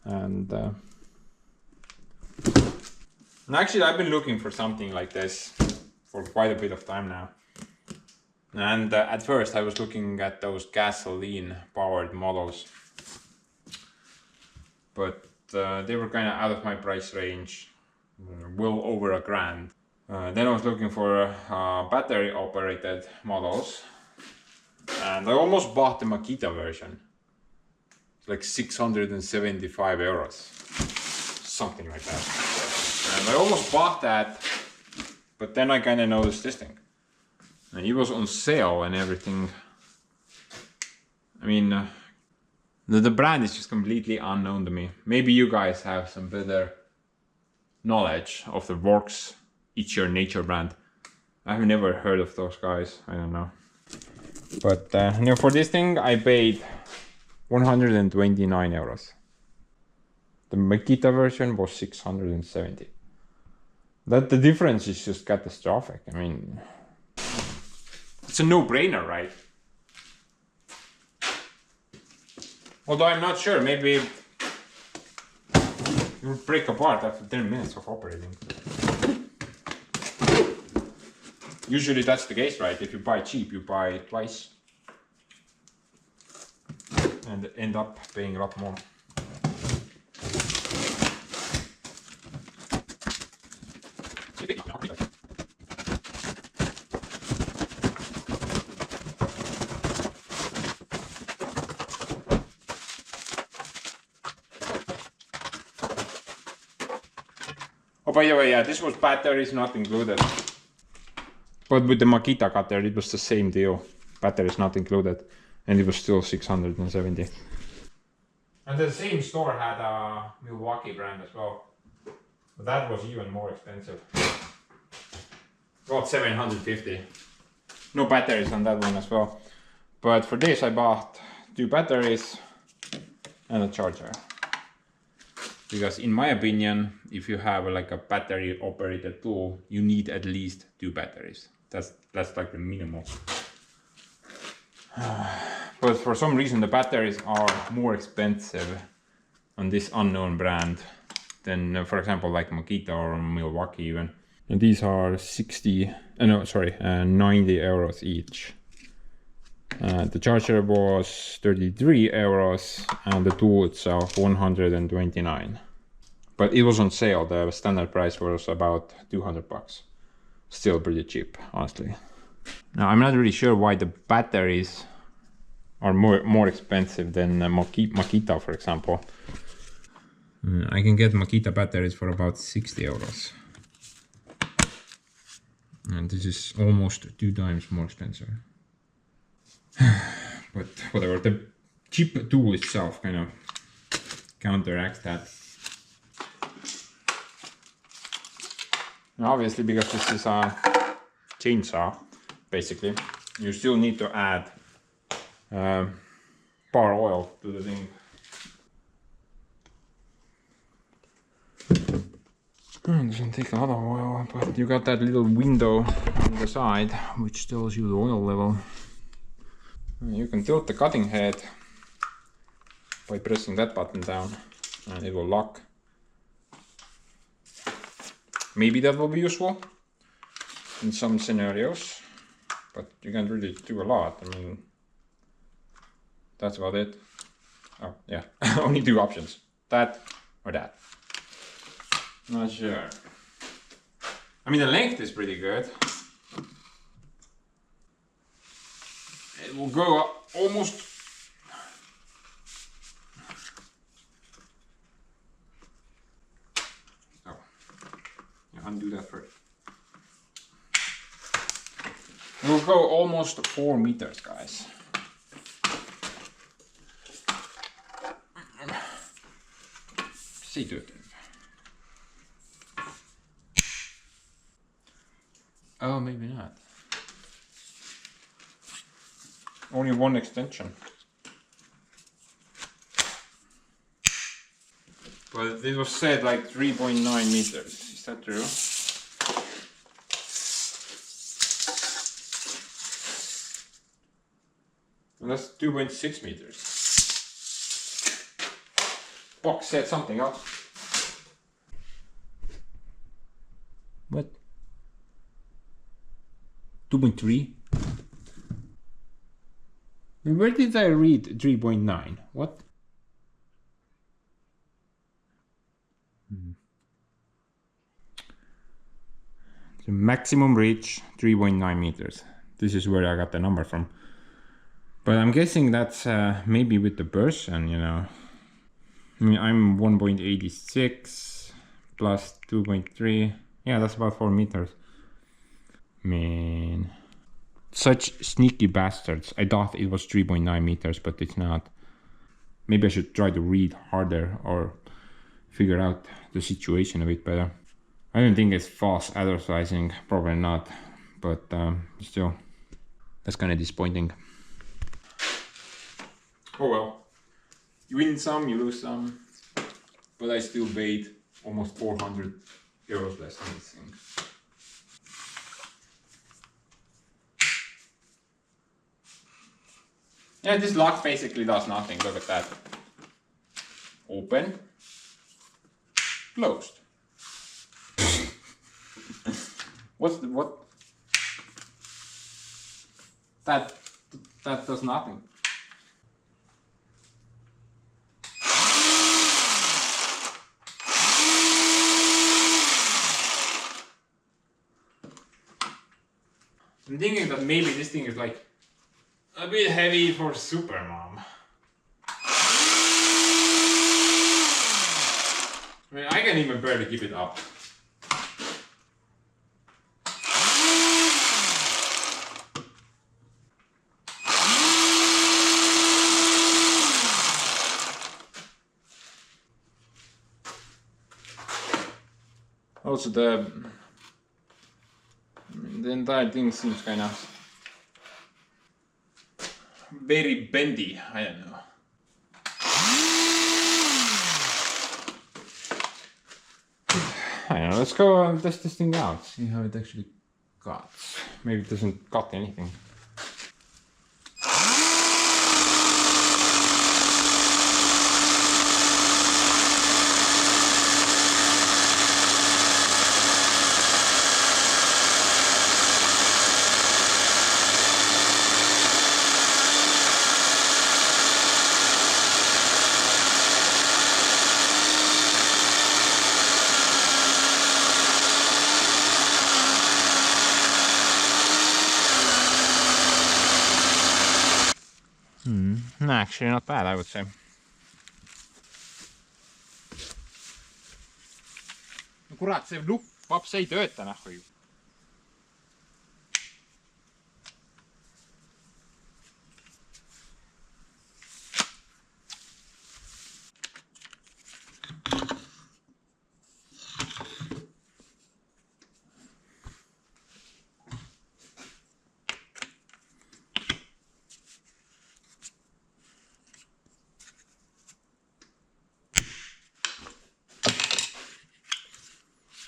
And actually, I've been looking for something like this for quite a bit of time now. And at first I was looking at those gasoline powered models, but they were kind of out of my price range, well over $1,000. Then I was looking for battery operated models, and I almost bought the Makita version. It's like 675 euros, something like that. And I almost bought that, but then I kind of noticed this thing. And it was on sale and everything. I mean, the brand is just completely unknown to me. Maybe you guys have some better knowledge of the Works Eat Your Nature brand. I've never heard of those guys, I don't know. But you know, for this thing I paid 129 euros. The Makita version was 670. The difference is just catastrophic. I mean, it's a no-brainer, right? Although I'm not sure, maybe it will break apart after 10 minutes of operating. Usually that's the case, right? If you buy cheap, you buy it twice. And end up paying a lot more. Oh, by the way, yeah, this was batteries not included. But with the Makita cutter, it was the same deal. Batteries not included. And it was still 670. And the same store had a Milwaukee brand as well. But that was even more expensive. About 750. No batteries on that one as well. But for this I bought 2 batteries and a charger. Because in my opinion, if you have like a battery operated tool, you need at least 2 batteries. That's like the minimum. But for some reason the batteries are more expensive on this unknown brand than for example like Makita or Milwaukee even. And these are 90 euros each. The charger was 33 euros and the tool itself 129. But it was on sale. The standard price was about 200 bucks. Still pretty cheap, honestly. Now I'm not really sure why the batteries are more expensive than Makita, for example. I can get Makita batteries for about 60 euros. And this is almost 2 times more expensive. But whatever, the cheap tool itself kind of counteracts that. Now obviously, because this is a chainsaw, basically, you still need to add bar oil to the thing. It doesn't take a lot of oil, but you got that little window on the side which tells you the oil level. You can tilt the cutting head by pressing that button down and it will lock. Maybe that will be useful in some scenarios, but you can't really do a lot. I mean, that's about it. Oh yeah, only 2 options, that or that. Not sure. I mean, the length is pretty good. It will go up almost. Oh, yeah. undo that first. We'll go almost 4 meters, guys. See to it. Oh, maybe not. Only one extension. Well, it was said like 3.9 meters. Is that true? Well, that's 2.6 meters. Box said something else. What? 2.3? Where did I read 3.9? What? The maximum reach 3.9 meters. This is where I got the number from. But I'm guessing that's maybe with the person, you know. I mean, I'm 1.86 plus 2.3. Yeah, that's about 4 meters. Man. Such sneaky bastards. I thought it was 3.9 meters, but it's not. Maybe I should try to read harder or figure out the situation a bit better. I don't think it's false advertising, probably not, but still, that's kind of disappointing. Oh well, you win some, you lose some, but I still paid almost 400 euros less than this thing. Yeah, this lock basically does nothing, look at that. Open, closed. What? That does nothing. I'm thinking that maybe this thing is like a bit heavy for Supermom. I mean, I can even barely keep it up. Also, the entire thing seems kind of very bendy. I don't know. I don't know. Let's go and test this thing out. See how it actually cuts. Maybe it doesn't cut anything. No, actually not bad, I would say. No kurat, see lupp-vaps ei tööta nahku ju.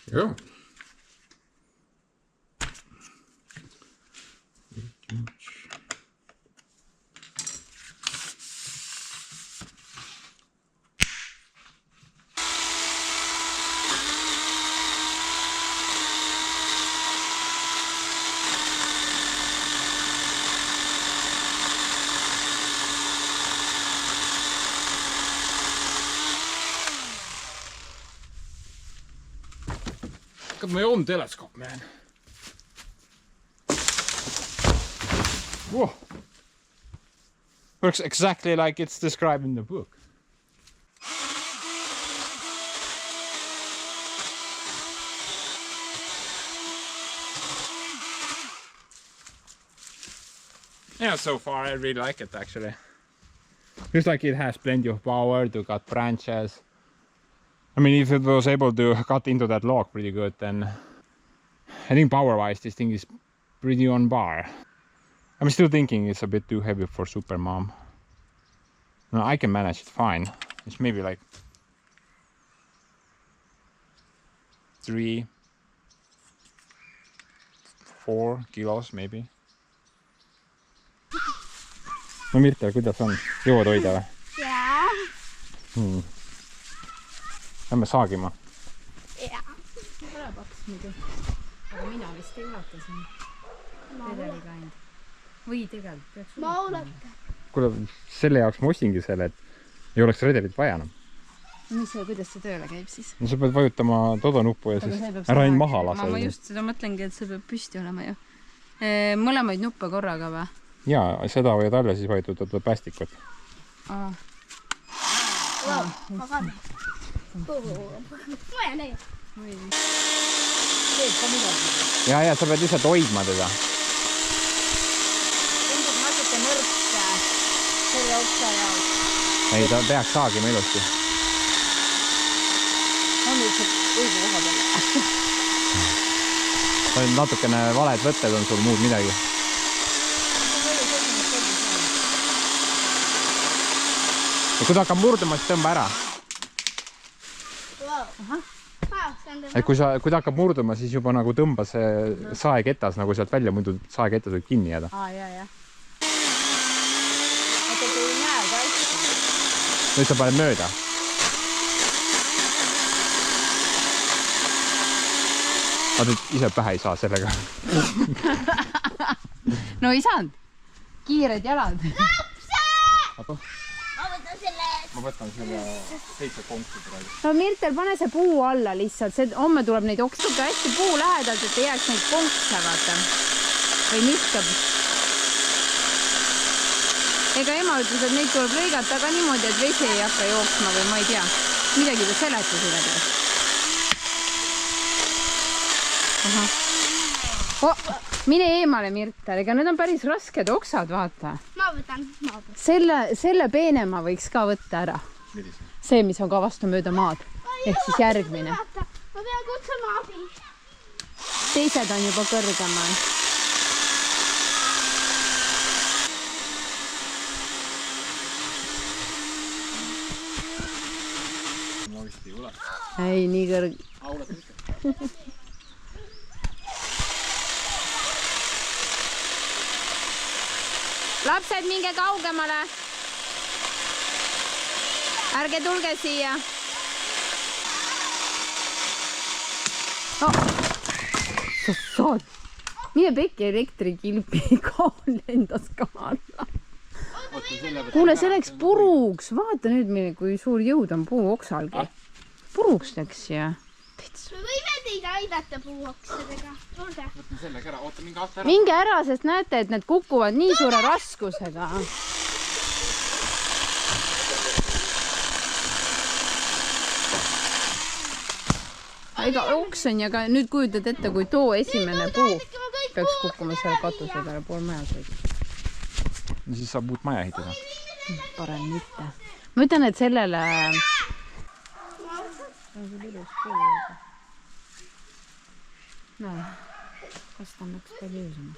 Joo. Got my own telescope, man. Whoa. Works exactly like it's described in the book. Yeah, so far I really like it actually. Feels like it has plenty of power to cut branches. I mean, if it was able to cut into that log pretty good, then I think power-wise this thing is pretty on par. I'm still thinking it's a bit too heavy for Super Mom. No, I can manage it fine. It's maybe like 3-4 kilos maybe. No Mirtel, kuidas on? Jõuad hoida või? Jaa. Lähme saagima. Jaa. Pole paks muidu. Aga mina vist ei ulata siin. Redeliga ainult. Või tegelikult peaks Ma ulata. Kuule, selle jaoks ma ostingi selle, et ei oleks redelit vaja enam. Kuidas see tööle käib siis? No sa pead vajutama Todo nuppu ja siis ära ainult maha lase. Ma just seda mõtlengi, et see peab püsti olema ju. Mõlemaid nuppe korraga või? Jaa, seda hoiad alla, siis vajutad päästikut. Ma kannan. Ma jään näin. Ja sa pead lihtsalt hoidma teda. Tundub natuke nõrk selle oksa jaoks. Ei, ta peaks saagima ilusti. On lihtsalt õige koha peal. Ta on natukene valed võtted, on sul muud midagi. Ja kui ta hakkab murduma, siis tõmba ära. Et kui ta hakkab murduma, siis juba nagu tõmba see saeketas nagu sealt välja, muidu saeketas võib kinni jääda. Jah. Et ei näe ka hästi. Nüüd sa paned mööda. Vaata, et ise pähe ei saa sellega. No ei saanud. Kiired jalad. Ma võtan selle 7 konksu praegu. No Mirtel, pane see puu alla lihtsalt. Homme tuleb neid okstuge hästi puu lähedalt, et ei jääks neid konkse, vaata. Või niskab. Ega ema ütles, et neid tuleb lõigata aga niimoodi, et vesi ei hakka jooksma või ma ei tea. Midagi ta seletas üle käest. Mine eemale, Mirtel, ega need on päris rasked oksad, vaata. Ma võtan. Selle peenema võiks ka võtta ära. See, mis on ka vastu mööda maad. Ehk siis järgmine. Ma pean kutsuma abi. Teised on juba kõrgemal. Ei, nii kõrg. Lapsed, minge kaugemale. Ärge tulge siia. Sa saad. Mine pekki elektrikilpi kaal lendas ka alla. Kuule, see läks puruks. Vaata nüüd, kui suur jõud on puu oksalgi. Puruks läks ja. Me võime teid aidata puuoksadega. Minge ära, sest näete, et need kukuvad nii suure raskusega. Ega oksen ja ka nüüd kujutad ette, kui too esimene puu peaks kukkuma selle katuse peale pool majas. Ja siis saab uut maja ehitada. Parem mitte. Ma ütlen, et sellele... No, kas ta on üks palju öösema?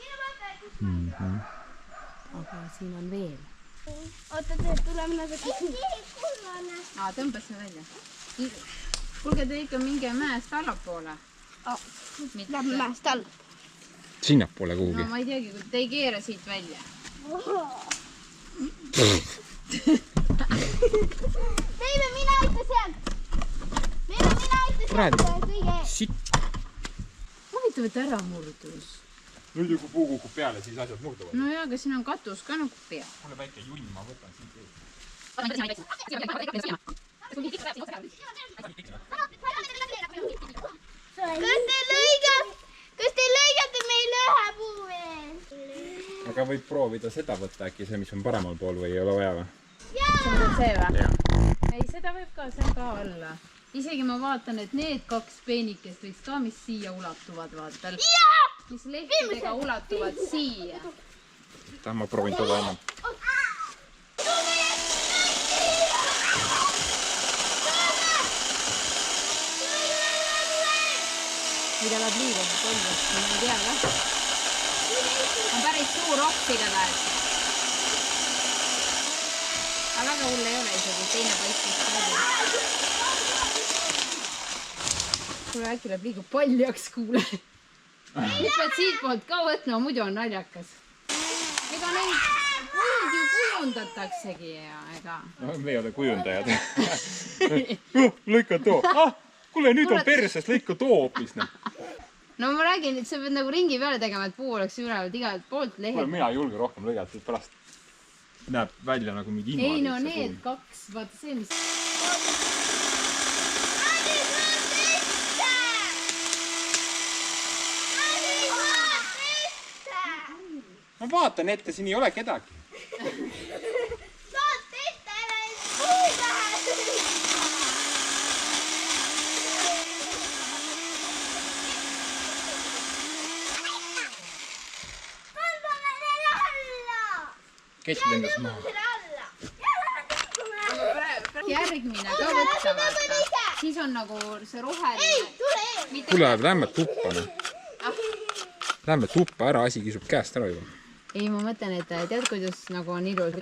Aga siin on veel. Oota, tuleme natuke. Tõmbas see välja. Kuulge, te ikka minge mäest allapoole. Lähme mäest all. Sinnapoole kuhugi. No ma ei teagi, kui te ei keera siit välja. Meile mina aita sealt. Meile mina aita sealt. Kõige Sitt. Huvitav, et ära murdus. Nüüd kui puu kukub peale, siis asjad murduvad. No jaa, aga siin on katus ka nagu pea. Mulle väike junn, ma võtan siin teed. Kas te lõigate meil ühe puu veel? Aga võib proovida seda võtta äkki see, mis on paremal pool või ei ole vaja või? See või? Ei, seda võib ka, see on ka alla. Isegi ma vaatan, et need 2 peenikest võiks ka, mis siia ulatuvad, vaata. Mis lehtedega ulatuvad siia. Tähän mä proovin tuoda ennem. Mida läheb liiga palju, ma ei tea ka. On päris suur oks igatahes. Aga väga hull ei ole isegi, teine paistis läbi. Kuule äkki läheb liiga paljaks, kuule. Nüüd pead siit poolt ka võtma, muidu on naljakas. Ega neid kujund ju kujundataksegi ja ega... No, me ei ole kujundajad. Lõika too. Kuule, nüüd on perses, lõika too hoopis. No ma räägin, et sa pead nagu ringi peale tegema, et puu oleks ülevalt igalt poolt lehed. Kuule, mina ei julge rohkem lõigata, et pärast näeb välja nagu mingi invalid. Ei no need kaks, vaata see, mis... Ma vaatan ette, siin ei ole kedagi. Kes lendas maha? Järgmine ka võtta, vaata. Siis on nagu see roheline. Kuule, lähme tuppa. Lähme tuppa ära, asi kisub käest ära juba. Ei, ma mõtlen, et tead, kuidas nagu on ilus.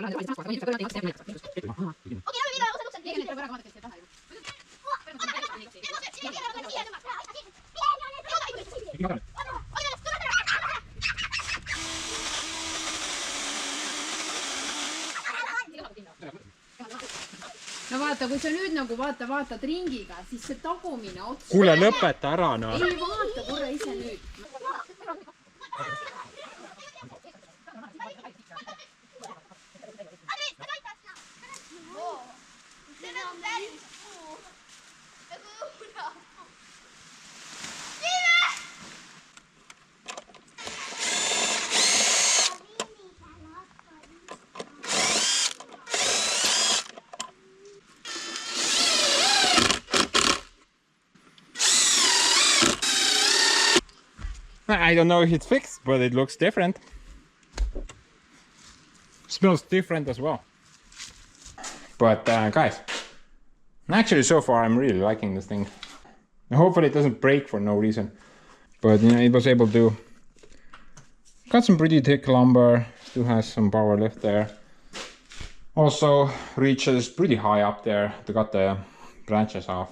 No vaata, kui sa nüüd nagu vaatad ringiga, siis see tagumine ots... Kuule, lõpeta ära, no. Ei, vaata korra ise nüüd. I don't know if it's fixed, but it looks different. Smells different as well. But guys, actually so far I'm really liking this thing. Hopefully it doesn't break for no reason. But you know, it was able to got some pretty thick lumber, still has some power lift there. Also reaches pretty high up there to cut the branches off.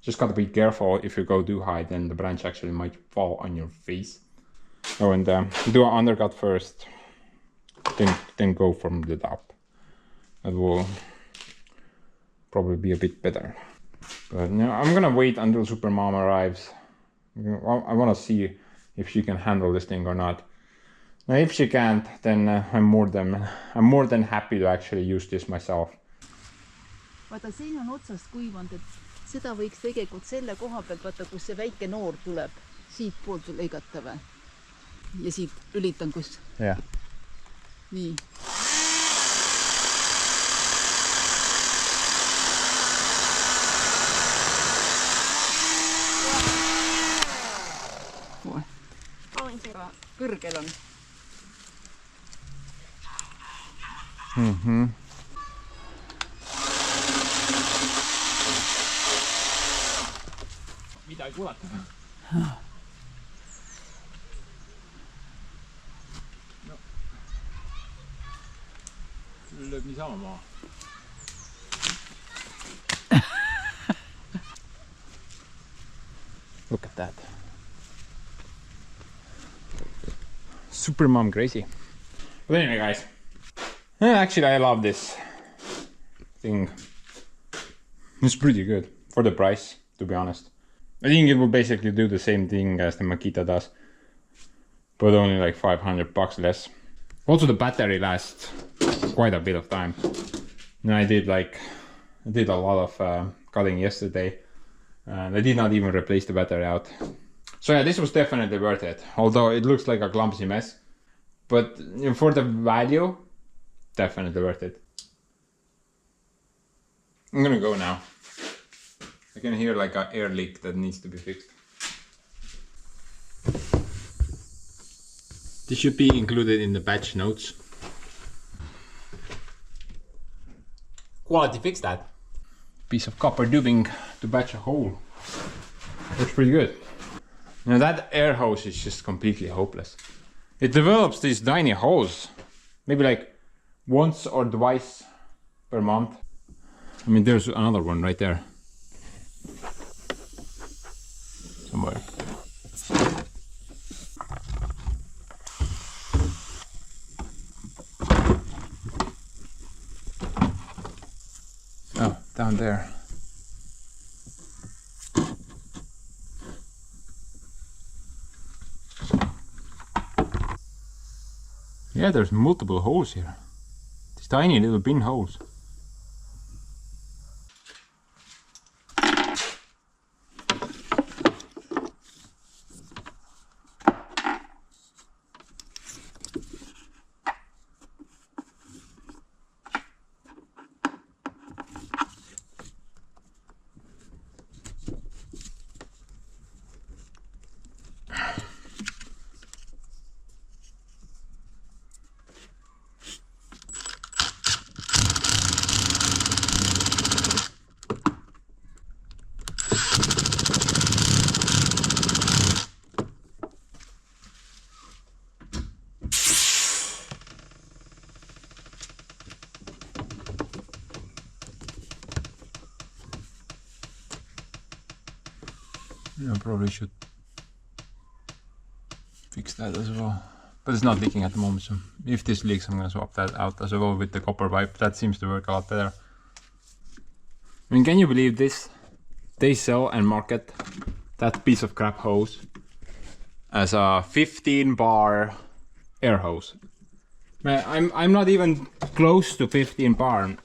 Just gotta be careful. If you go too high, then the branch actually might fall on your face. Oh, and do an undercut first, then go from the top. That will probably be a bit better. But you know, I'm gonna wait until Super Mom arrives. I want to see if she can handle this thing or not. Now, if she can't, then I'm more than happy to actually use this myself. Vaata, siin on otsast kuivanud, et seda võiks tegelikult selle koha pealt, vaata, kus see väike noor tuleb, siit poolt lõigata või? Ja siit ülitan, kus? Yeah. Nii. Kõrgel on. Midagi ulatab. No. Lööb niisama maha. Look at that. Super mom crazy. But anyway, guys, actually I love this thing. It's pretty good for the price, to be honest. I think it will basically do the same thing as the Makita does, but only like $500 less. Also, the battery lasts quite a bit of time. And I did a lot of cutting yesterday, and I did not even replace the battery out. So yeah, this was definitely worth it, although it looks like a clumsy mess. But you know, for the value, definitely worth it. I'm gonna go now. I can hear like an air leak that needs to be fixed. This should be included in the batch notes. Quality fixed that. Piece of copper tubing to batch a hole. Looks pretty good. Now that air hose is just completely hopeless. It develops these tiny holes, maybe like once or twice per month. I mean, there's another one right there. Somewhere. Oh, down there. Yeah, there's multiple holes here. These tiny little pin holes. I probably should fix that as well. But it's not leaking at the moment, so if this leaks I'm gonna swap that out as well with the copper pipe. That seems to work a lot better. I mean, can you believe this? They sell and market that piece of crap hose as a 15 bar air hose. Man, I'm not even close to 15 bar.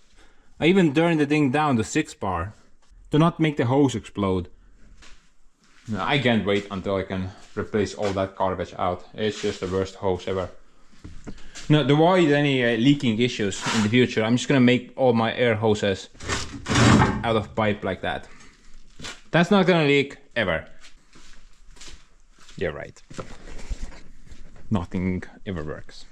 I even turned the thing down to 6 bar to not make the hose explode. I can't wait until I can replace all that garbage out. It's just the worst hose ever. Now, to avoid any leaking issues in the future, I'm just gonna make all my air hoses out of pipe like that. That's not gonna leak ever. You're right. Nothing ever works.